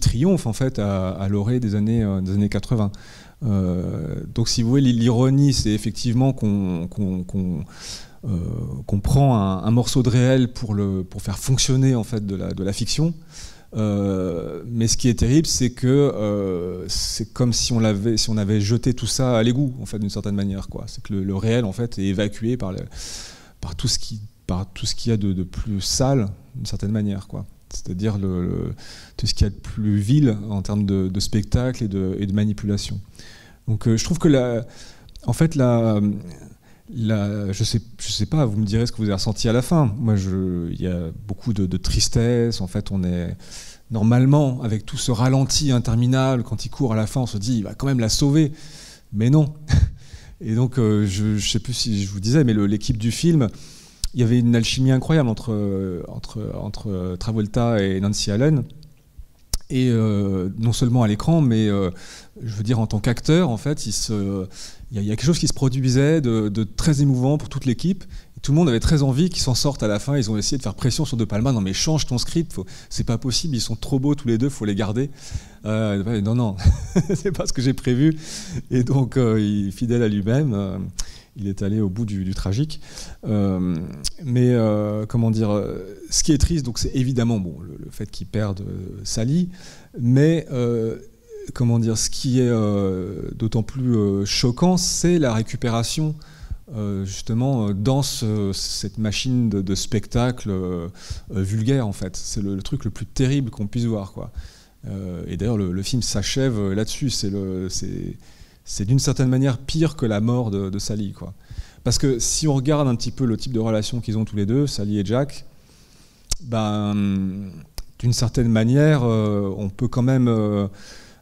triomphe en fait à l'orée des années 80. Donc si vous voulez, l'ironie, c'est effectivement qu'on prend un morceau de réel pour faire fonctionner en fait de la fiction. Mais ce qui est terrible, c'est que c'est comme si on avait jeté tout ça à l'égout, en fait, d'une certaine manière, quoi. C'est que le réel, en fait, est évacué par tout ce qu'il y a de plus sale, d'une certaine manière, quoi. C'est-à-dire tout ce qu'il y a de plus vil en termes de spectacle et de manipulation. Donc, je trouve que je sais pas, vous me direz ce que vous avez ressenti à la fin. Moi, il y a beaucoup de tristesse. En fait, on est normalement avec tout ce ralenti interminable. Quand il court à la fin, on se dit il va quand même la sauver, mais non. Et donc, je sais plus si je vous disais, mais l'équipe du film, il y avait une alchimie incroyable entre Travolta et Nancy Allen. Et non seulement à l'écran, mais je veux dire en tant qu'acteur, en fait, il y a quelque chose qui se produisait de très émouvant pour toute l'équipe. Et tout le monde avait très envie qu'ils s'en sortent à la fin. Ils ont essayé de faire pression sur De Palma. Non mais change ton script, c'est pas possible, ils sont trop beaux tous les deux, faut les garder. Non, c'est pas ce que j'ai prévu. Et donc, fidèle à lui-même, il est allé au bout du tragique. Mais comment dire, ce qui est triste, donc c'est évidemment le fait qu'ils perdent Sally, mais comment dire, ce qui est d'autant plus choquant, c'est la récupération justement dans cette machine de spectacle vulgaire en fait. C'est le truc le plus terrible qu'on puisse voir, quoi. Et d'ailleurs le film s'achève là-dessus. C'est d'une certaine manière pire que la mort de Sally, quoi. Parce que si on regarde un petit peu le type de relation qu'ils ont tous les deux, Sally et Jack, d'une certaine manière, on peut quand même,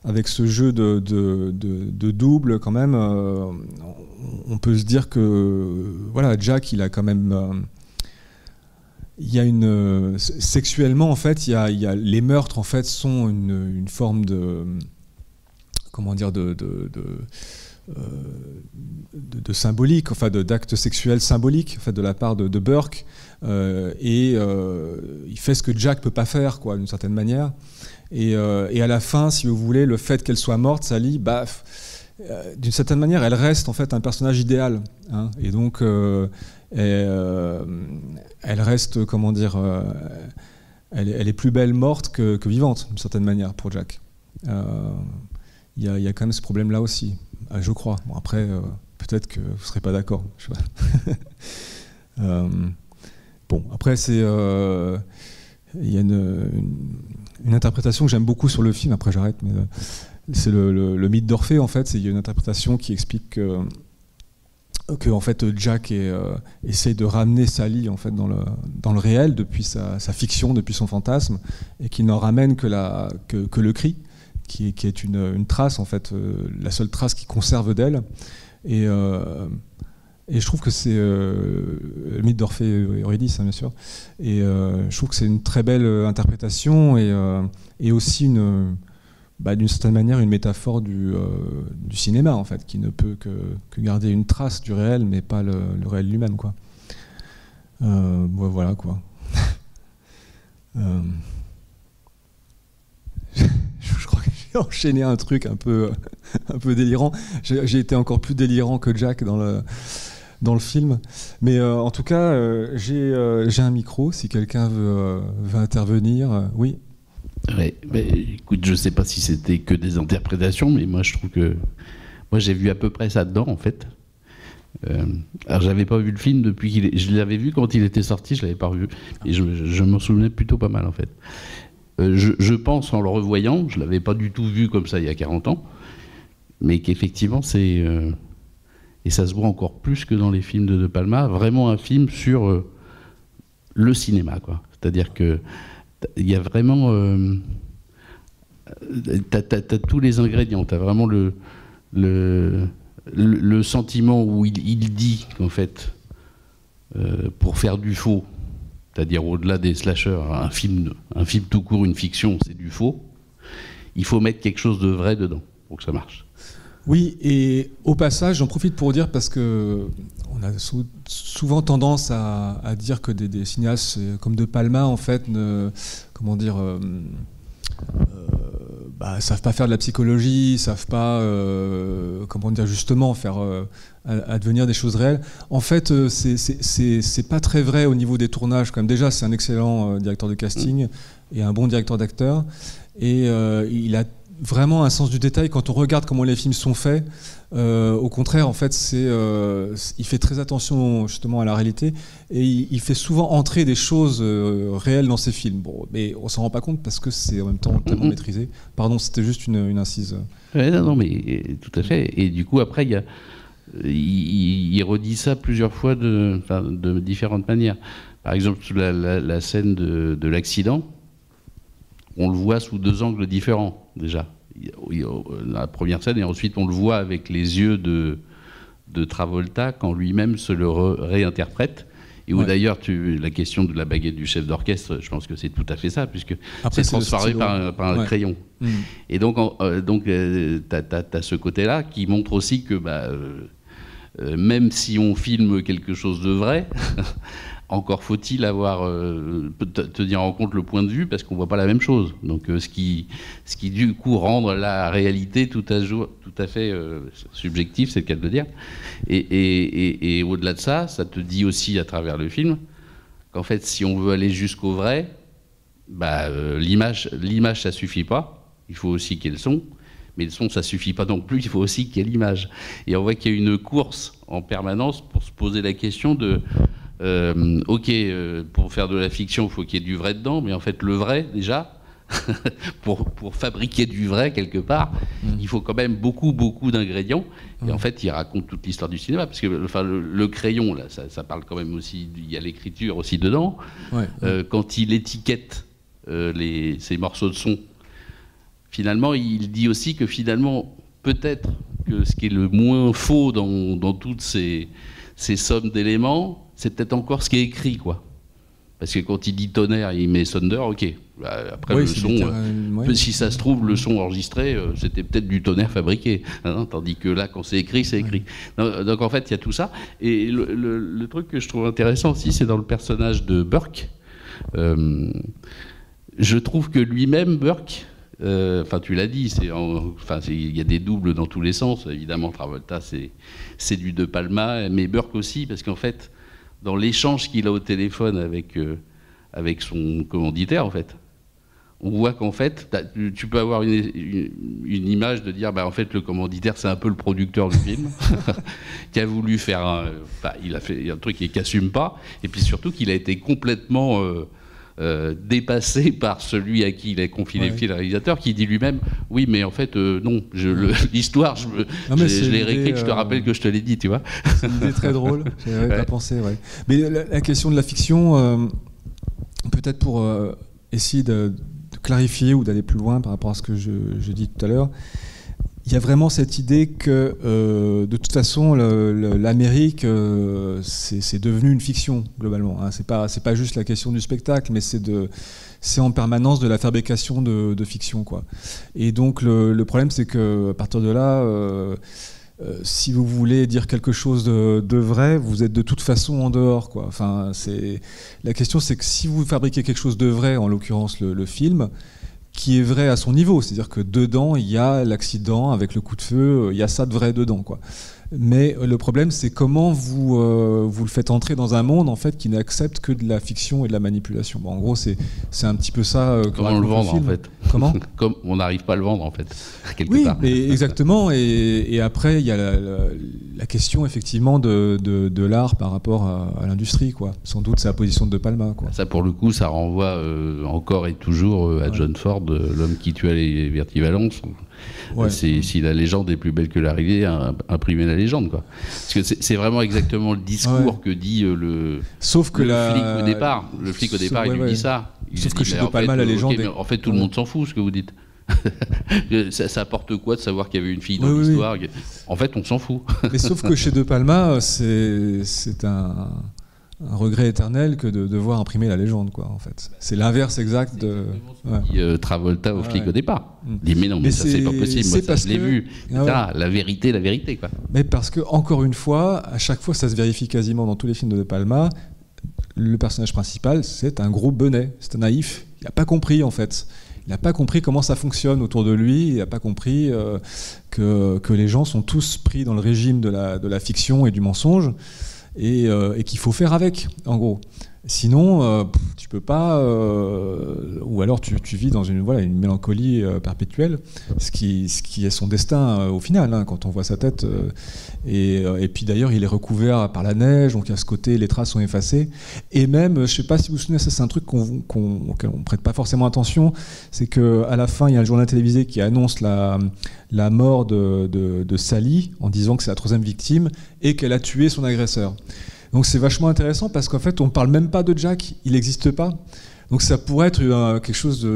avec ce jeu de double, quand même, on peut se dire que voilà, Jack, il a quand même, il y a sexuellement en fait, il y a les meurtres en fait sont une forme de comment dire de symbolique, enfin d'actes sexuels symboliques en fait, de la part de Burke, et il fait ce que Jack peut pas faire, quoi, d'une certaine manière. Et à la fin, si vous voulez, le fait qu'elle soit morte, Sally, d'une certaine manière, elle reste en fait un personnage idéal, hein, et donc elle reste, comment dire, elle est plus belle morte que vivante, d'une certaine manière, pour Jack. Il y a quand même ce problème-là aussi, je crois. Bon, après, peut-être que vous ne serez pas d'accord. Je sais pas. Bon, après, il y a une interprétation que j'aime beaucoup sur le film. Après, j'arrête. Mais c'est le mythe d'Orphée, en fait. Il y a une interprétation qui explique que en fait, Jack essaye de ramener Sally en fait, dans le réel depuis sa fiction, depuis son fantasme, et qu'il n'en ramène que le cri. Qui est une trace, en fait, la seule trace qu'il conserve d'elle. Et je trouve que c'est le mythe d'Orphée et Eurydice, hein, bien sûr. Et je trouve que c'est une très belle interprétation et aussi, d'une certaine manière, une métaphore du cinéma, en fait, qui ne peut que garder une trace du réel, mais pas le réel lui-même, quoi. Voilà, quoi. Je crois que j'ai enchaîné un truc un peu délirant. J'ai été encore plus délirant que Jack dans le film. Mais en tout cas, j'ai un micro, si quelqu'un veut intervenir. Oui. Ouais, écoute, je ne sais pas si c'était que des interprétations, mais moi je trouve que... Moi j'ai vu à peu près ça dedans, en fait. Alors j'avais pas vu le film depuis je l'avais vu quand il était sorti, je l'avais pas revu. Et je m'en souvenais plutôt pas mal, en fait. Je pense, en le revoyant, je ne l'avais pas du tout vu comme ça il y a 40 ans, mais qu'effectivement, c'est Et ça se voit encore plus que dans les films de Palma, vraiment un film sur le cinéma, quoi. C'est-à-dire que il y a vraiment... t'as tous les ingrédients, t'as vraiment le sentiment où il dit qu'en fait, pour faire du faux, c'est-à-dire au-delà des slashers, un film tout court, une fiction, c'est du faux, il faut mettre quelque chose de vrai dedans pour que ça marche. Oui, et au passage, j'en profite pour dire, parce que on a souvent tendance à dire que des cinéastes comme De Palma, en fait, savent pas faire de la psychologie, savent pas, justement faire advenir des choses réelles. En fait, c'est pas très vrai au niveau des tournages. Quand même, déjà, c'est un excellent directeur de casting et un bon directeur d'acteur, et il a vraiment un sens du détail. Quand on regarde comment les films sont faits, au contraire, en fait, il fait très attention justement à la réalité, et il fait souvent entrer des choses réelles dans ses films. Bon, mais on s'en rend pas compte parce que c'est en même temps tellement maîtrisé. Pardon, c'était juste une incise. Ouais, non, mais tout à fait. Et du coup, après, il redit ça plusieurs fois de différentes manières. Par exemple, la scène de l'accident, on le voit sous 2 angles différents, déjà. La première scène, et ensuite on le voit avec les yeux de Travolta quand lui-même se le réinterprète. Et où d'ailleurs, la question de la baguette du chef d'orchestre, je pense que c'est tout à fait ça, puisque c'est transformé par un crayon. Et donc t'as ce côté-là qui montre aussi que même si on filme quelque chose de vrai, encore faut-il avoir tenir en compte le point de vue, parce qu'on voit pas la même chose. Donc ce qui du coup rend la réalité tout à fait subjective, c'est le cas de le dire. Et au-delà de ça, ça te dit aussi à travers le film qu'en fait, si on veut aller jusqu'au vrai, l'image ça suffit pas. Il faut aussi qu'il y ait le son. Mais le son, ça suffit pas non plus, il faut aussi qu'il y ait l'image. Et on voit qu'il y a une course en permanence pour se poser la question de pour faire de la fiction, il faut qu'il y ait du vrai dedans, mais en fait, le vrai, déjà, pour fabriquer du vrai quelque part, il faut quand même beaucoup d'ingrédients. Et en fait, il raconte toute l'histoire du cinéma, parce que le crayon, là, ça parle quand même aussi, il y a l'écriture aussi dedans. Quand il étiquette ces morceaux de son, finalement, il dit aussi que finalement, peut-être que ce qui est le moins faux dans toutes ces sommes d'éléments, c'est peut-être encore ce qui est écrit, quoi. Parce que quand il dit tonnerre, il met thunder, ok. Après, le son, si ça se trouve, le son enregistré, c'était peut-être du tonnerre fabriqué. Hein, tandis que là, quand c'est écrit, c'est écrit. Donc en fait, il y a tout ça. Et le truc que je trouve intéressant aussi, c'est dans le personnage de Burke. Je trouve que lui-même, Burke, tu l'as dit, il y a des doubles dans tous les sens. Évidemment, Travolta, c'est du De Palma, mais Burke aussi, parce qu'en fait, dans l'échange qu'il a au téléphone avec son commanditaire, en fait, on voit qu'en fait, tu peux avoir une image de dire, en fait, le commanditaire, c'est un peu le producteur du film, qui a voulu faire il a fait un truc qui n'assume pas, et puis surtout qu'il a été complètement dépassé par celui à qui il a confié les films, le réalisateur, qui dit lui-même, oui, mais en fait, non, l'histoire, je l'ai réécrite, je te rappelle que je te l'ai dit, tu vois. C'est une idée très drôle, j'avais pas pensé, Mais la question de la fiction, peut-être pour essayer de clarifier ou d'aller plus loin par rapport à ce que je dis tout à l'heure, il y a vraiment cette idée que, de toute façon, l'Amérique, c'est devenu une fiction, globalement. Hein. C'est pas juste la question du spectacle, mais c'est en permanence de la fabrication de fiction, quoi. Et donc, le problème, c'est qu'à partir de là, si vous voulez dire quelque chose de vrai, vous êtes de toute façon en dehors, quoi. Enfin, la question, c'est que si vous fabriquez quelque chose de vrai, en l'occurrence le film, qui est vrai à son niveau, c'est-à-dire que dedans, il y a l'accident avec le coup de feu, il y a ça de vrai dedans, quoi. Mais le problème, c'est comment vous le faites entrer dans un monde, en fait, qui n'accepte que de la fiction et de la manipulation. Bon, en gros, c'est un petit peu ça. Comment le vendre, en fait. Comment? Comme on n'arrive pas à le vendre en fait, quelque Oui, part. mais exactement. Et après, il y a la question effectivement de l'art par rapport à l'industrie, quoi. Sans doute, c'est la position de De Palma, quoi. Ça, pour le coup, ça renvoie encore et toujours à John Ford, l'homme qui tua les vertivalences. Ouais. Si la légende est plus belle que la réalité, imprimer la légende, quoi. Parce que c'est vraiment exactement le discours que dit Sauf que le flic au départ. Le flic au départ, il lui dit ça. Sauf que chez De Palma, la légende est... En fait, tout le monde s'en fout, ce que vous dites. ça apporte quoi de savoir qu'il y avait une fille dans l'histoire? En fait, on s'en fout. Mais sauf que chez De Palma, c'est un regret éternel que de devoir imprimer la légende, quoi, en fait. C'est l'inverse exact de... Travolta au flic au départ. Il dit mais non, mais ça c'est pas possible, moi ça je l'ai vu. La vérité, quoi. Mais parce que, encore une fois, à chaque fois, ça se vérifie quasiment dans tous les films de Palma, le personnage principal, c'est un gros benet, c'est un naïf. Il n'a pas compris, en fait. Il n'a pas compris comment ça fonctionne autour de lui, il n'a pas compris que les gens sont tous pris dans le régime de la fiction et du mensonge, et qu'il faut faire avec, en gros. Sinon, tu peux pas, ou alors tu vis dans une mélancolie perpétuelle, ce qui est son destin au final, hein, quand on voit sa tête. Et puis d'ailleurs, il est recouvert par la neige, donc à ce côté, les traces sont effacées. Et même, je sais pas si vous vous souvenez, ça c'est un truc auquel on prête pas forcément attention, c'est qu'à la fin, il y a un journal télévisé qui annonce la mort de Sally, en disant que c'est la 3e victime et qu'elle a tué son agresseur. Donc c'est vachement intéressant parce qu'en fait on ne parle même pas de Jack, il n'existe pas. Donc ça pourrait être quelque chose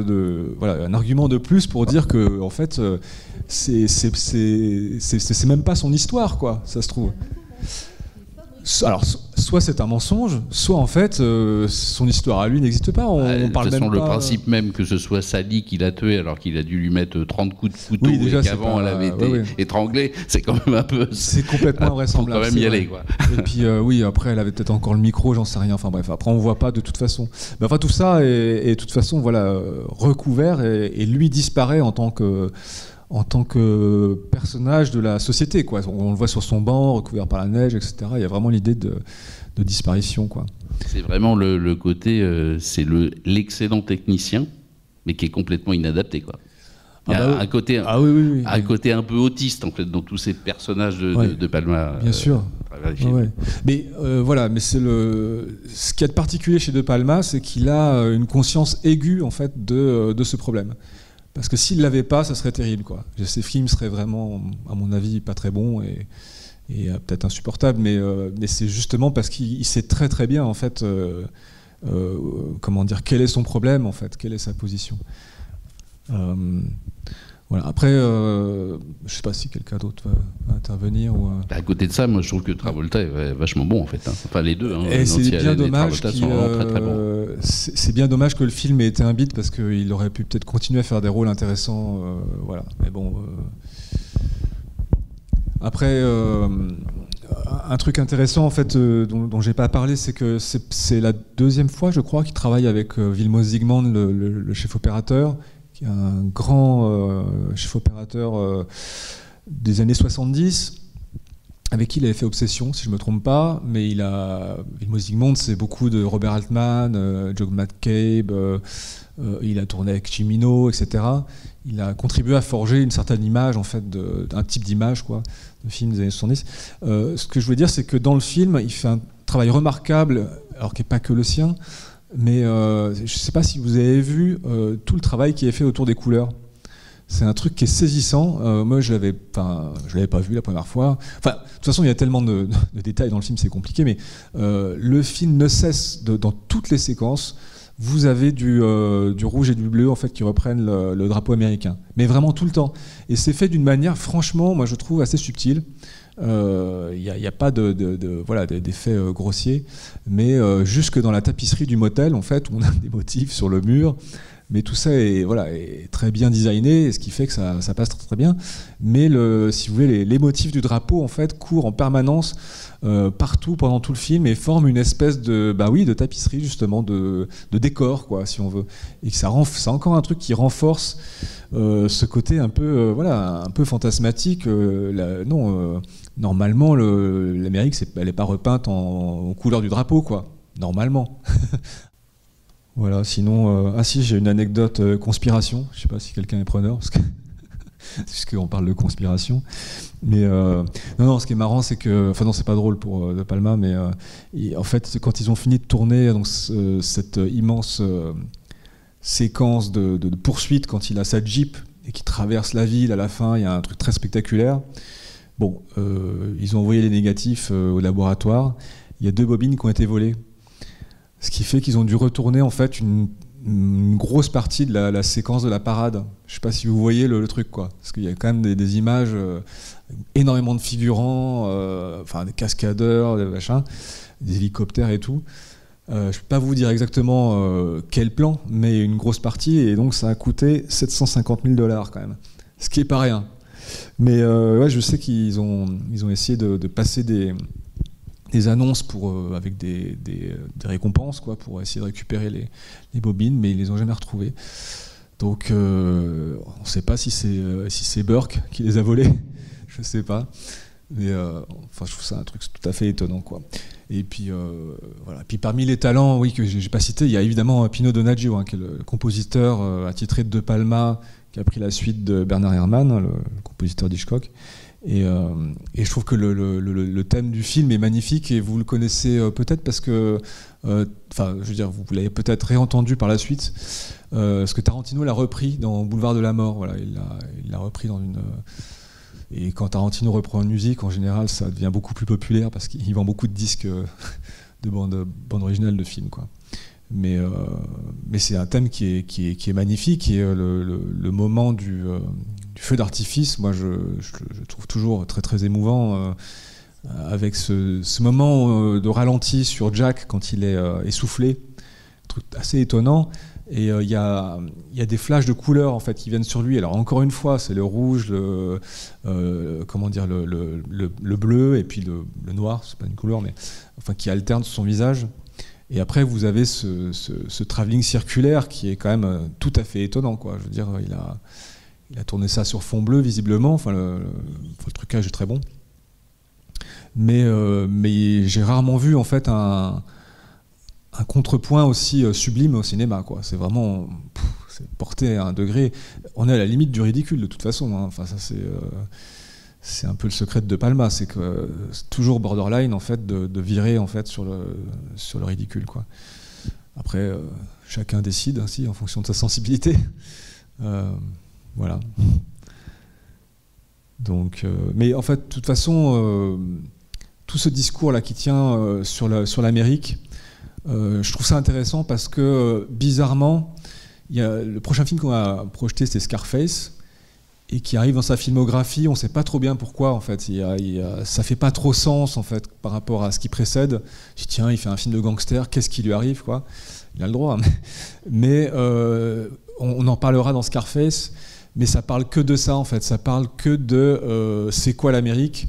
un argument de plus pour dire que en fait c'est même pas son histoire, quoi, ça se trouve. Alors soit c'est un mensonge, soit en fait son histoire à lui n'existe pas. On parle même pas. Le principe même que ce soit Sally qui l'a tué alors qu'il a dû lui mettre 30 coups de couteau et qu'avant elle avait été étranglée, c'est quand même un peu... C'est complètement invraisemblable. Faut quand même y aller, quoi. Et puis après elle avait peut-être encore le micro, j'en sais rien. Enfin bref, après on voit pas de toute façon. Mais enfin tout ça est de toute façon recouvert et lui disparaît en tant que personnage de la société, quoi. On le voit sur son banc, recouvert par la neige, etc. Il y a vraiment l'idée de disparition, quoi. C'est vraiment le côté, c'est l'excellent technicien, mais qui est complètement inadapté, quoi. Il y a un côté un peu autiste, en fait, dans tous ces personnages de Palma. Bien sûr. Mais mais c'est ce qu'il y a de particulier chez De Palma, c'est qu'il a une conscience aiguë, en fait, de ce problème. Parce que s'il ne l'avait pas, ça serait terrible, quoi. Ces films seraient vraiment, à mon avis, pas très bons et peut-être insupportables, mais c'est justement parce qu'il sait très très bien, en fait, comment dire, quel est son problème, en fait, quelle est sa position. Voilà. Après, je ne sais pas si quelqu'un d'autre va intervenir. À côté de ça, moi je trouve que Travolta est vachement bon, en fait. Hein. Enfin, les deux. Hein, et c'est bien dommage très, très bons. C'est bien dommage que le film ait été un bide parce qu'il aurait pu peut-être continuer à faire des rôles intéressants. Voilà. Mais bon. Après, un truc intéressant en fait dont j'ai pas parlé, c'est que c'est la 2e fois, je crois, qu'il travaille avec Vilmos Zsigmond, le chef opérateur, qui est un grand chef opérateur des années 70, avec qui il avait fait Obsession, si je ne me trompe pas, mais Vilmos Zsigmond, c'est beaucoup de Robert Altman, Joe McCabe, il a tourné avec Cimino, etc. Il a contribué à forger une certaine image, en fait, un type d'image, quoi, de film des années 70. Ce que je voulais dire, c'est que dans le film, il fait un travail remarquable, alors qu'il n'est pas que le sien, mais je ne sais pas si vous avez vu tout le travail qui est fait autour des couleurs. C'est un truc qui est saisissant. Moi, je l'avais pas vu la première fois. Enfin, de toute façon, il y a tellement de détails dans le film, c'est compliqué, mais le film ne cesse, dans toutes les séquences, vous avez du rouge et du bleu, en fait, qui reprennent le drapeau américain. Mais vraiment tout le temps. Et c'est fait d'une manière, franchement, moi, je trouve assez subtile. Il n'y a pas d'effets grossiers, mais jusque dans la tapisserie du motel, en fait, où on a des motifs sur le mur. Mais tout ça est très bien designé, ce qui fait que ça passe très, très bien. Mais si vous voulez, les motifs du drapeau, en fait, courent en permanence partout pendant tout le film et forment une espèce de tapisserie, justement, de décor, quoi, si on veut. Et c'est encore un truc qui renforce ce côté un peu fantasmatique. Normalement, l'Amérique, elle n'est pas repeinte en couleur du drapeau, quoi. Normalement. Voilà, sinon... ah si, j'ai une anecdote conspiration. Je ne sais pas si quelqu'un est preneur, parce que puisqu'on parle de conspiration. Mais non, ce qui est marrant, c'est que... Enfin non, c'est pas drôle pour De Palma, mais en fait, quand ils ont fini de tourner donc, cette immense séquence de poursuite, quand il a sa Jeep et qu'il traverse la ville, à la fin, il y a un truc très spectaculaire. Bon, ils ont envoyé les négatifs au laboratoire. Il y a 2 bobines qui ont été volées. Ce qui fait qu'ils ont dû retourner en fait une grosse partie de la séquence de la parade. Je ne sais pas si vous voyez le truc, quoi. Parce qu'il y a quand même des images, énormément de figurants, enfin des cascadeurs, des machins, des hélicoptères et tout. Je ne peux pas vous dire exactement quel plan, mais une grosse partie, et donc ça a coûté 750 000 $ quand même. Ce qui n'est pas rien. Mais ouais, je sais qu'ils ont essayé de passer des annonces avec des récompenses, quoi, pour essayer de récupérer les bobines, mais ils les ont jamais retrouvées. Donc on ne sait pas si c'est Burke qui les a volées, je ne sais pas. Mais enfin, je trouve ça un truc tout à fait étonnant, quoi. Et puis voilà. Puis parmi les talents, oui, que j'ai pas cités, il y a évidemment Pino Donaggio, hein, qui est le compositeur attitré de Palma, qui a pris la suite de Bernard Herrmann, le compositeur d'Hitchcock. Et je trouve que le thème du film est magnifique, et vous le connaissez peut-être parce que, enfin, je veux dire, vous l'avez peut-être réentendu par la suite, parce que Tarantino l'a repris dans Boulevard de la Mort. Voilà, il l'a repris dans une. Et quand Tarantino reprend une musique, en général, ça devient beaucoup plus populaire parce qu'il vend beaucoup de disques de bande originale de films, quoi. Mais c'est un thème qui est magnifique, et le moment du feu d'artifice, moi je trouve toujours très très émouvant, avec ce moment de ralenti sur Jack quand il est essoufflé, un truc assez étonnant. Et il y a des flashs de couleurs en fait qui viennent sur lui. Alors encore une fois, c'est le rouge, comment dire, le bleu, et puis le noir, c'est pas une couleur, mais enfin qui alterne sur son visage. Et après, vous avez ce travelling circulaire qui est quand même tout à fait étonnant, quoi. Je veux dire, il a tourné ça sur fond bleu, visiblement. Enfin, le trucage est très bon. Mais j'ai rarement vu, en fait, un contrepoint aussi sublime au cinéma, quoi. C'est vraiment... c'est porté à un degré... On est à la limite du ridicule, de toute façon, hein. Enfin, ça, c'est un peu le secret de De Palma, c'est que c'est toujours borderline en fait de virer en fait sur le ridicule, quoi. Après chacun décide ainsi en fonction de sa sensibilité. Voilà. Donc, mais en fait, de toute façon, tout ce discours là qui tient sur l'Amérique, je trouve ça intéressant parce que bizarrement, le prochain film qu'on va projeter, c'est Scarface. Et qui arrive dans sa filmographie, on ne sait pas trop bien pourquoi, en fait. Ça fait pas trop sens, en fait, par rapport à ce qui précède. Je dis, tiens, il fait un film de gangster, qu'est-ce qui lui arrive, quoi? Il a le droit. Mais on en parlera dans Scarface, mais ça parle que de ça, en fait. Ça parle que de c'est quoi l'Amérique,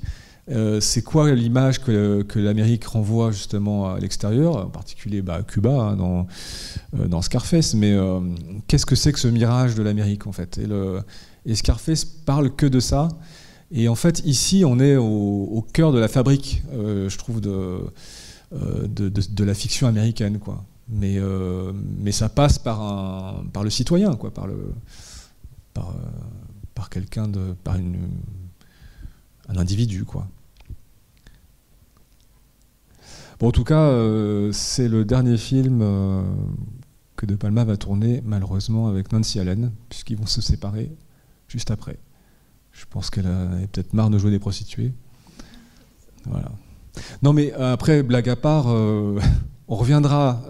c'est quoi l'image que l'Amérique renvoie justement à l'extérieur, en particulier Cuba, hein, dans Scarface. Mais qu'est-ce que c'est que ce mirage de l'Amérique, en fait? Et Scarface parle que de ça. Et en fait, ici, on est au cœur de la fabrique, je trouve, de la fiction américaine, quoi. Mais ça passe par le citoyen, quoi, par quelqu'un un individu, quoi. Bon, en tout cas, c'est le dernier film que De Palma va tourner, malheureusement, avec Nancy Allen, puisqu'ils vont se séparer juste après. Je pense qu'elle a peut-être marre de jouer des prostituées. Voilà. Non, mais après, blague à part, on reviendra.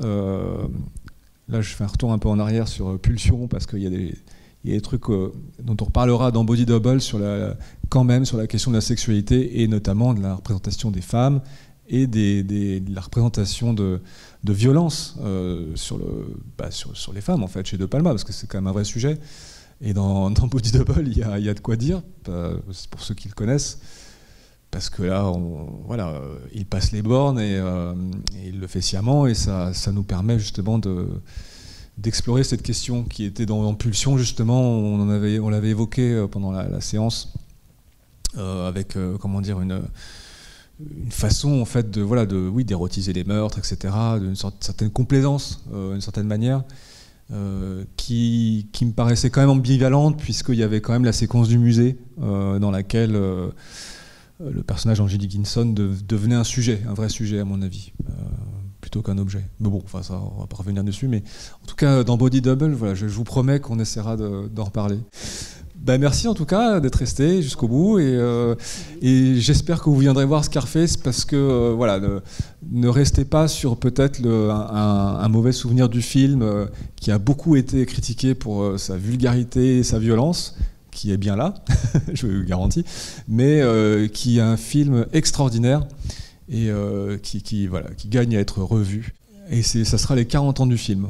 Là, je fais un retour un peu en arrière sur Pulsion, parce qu'il y a des trucs dont on reparlera dans Body Double quand même sur la question de la sexualité, et notamment de la représentation des femmes et de la représentation de violence sur les femmes, en fait, chez De Palma, parce que c'est quand même un vrai sujet. Et dans Body Double, il y a de quoi dire, c'est pour ceux qui le connaissent, parce que là, voilà, il passe les bornes et il le fait sciemment, et ça nous permet justement d'explorer cette question qui était dans Pulsion, justement. On l'avait évoqué pendant la séance, avec comment dire, une façon en fait d'érotiser les meurtres, etc., d'une certaine complaisance, d'une certaine manière, qui me paraissait quand même ambivalente, puisqu'il y avait quand même la séquence du musée dans laquelle le personnage d'Angie Dickinson devenait un vrai sujet à mon avis, plutôt qu'un objet. Mais bon, enfin ça, on va pas revenir dessus, mais en tout cas dans Body Double, voilà, je vous promets qu'on essaiera d'en reparler. Merci en tout cas d'être resté jusqu'au bout, et j'espère que vous viendrez voir Scarface, parce que ne restez pas sur peut-être un mauvais souvenir du film qui a beaucoup été critiqué pour sa vulgarité et sa violence, qui est bien là, je vous garantis, mais qui est un film extraordinaire et qui gagne à être revu. Et ça sera les 40 ans du film.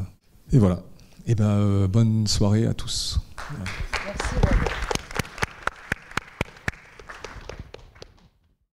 Et voilà. Et bonne soirée à tous. Voilà. Merci.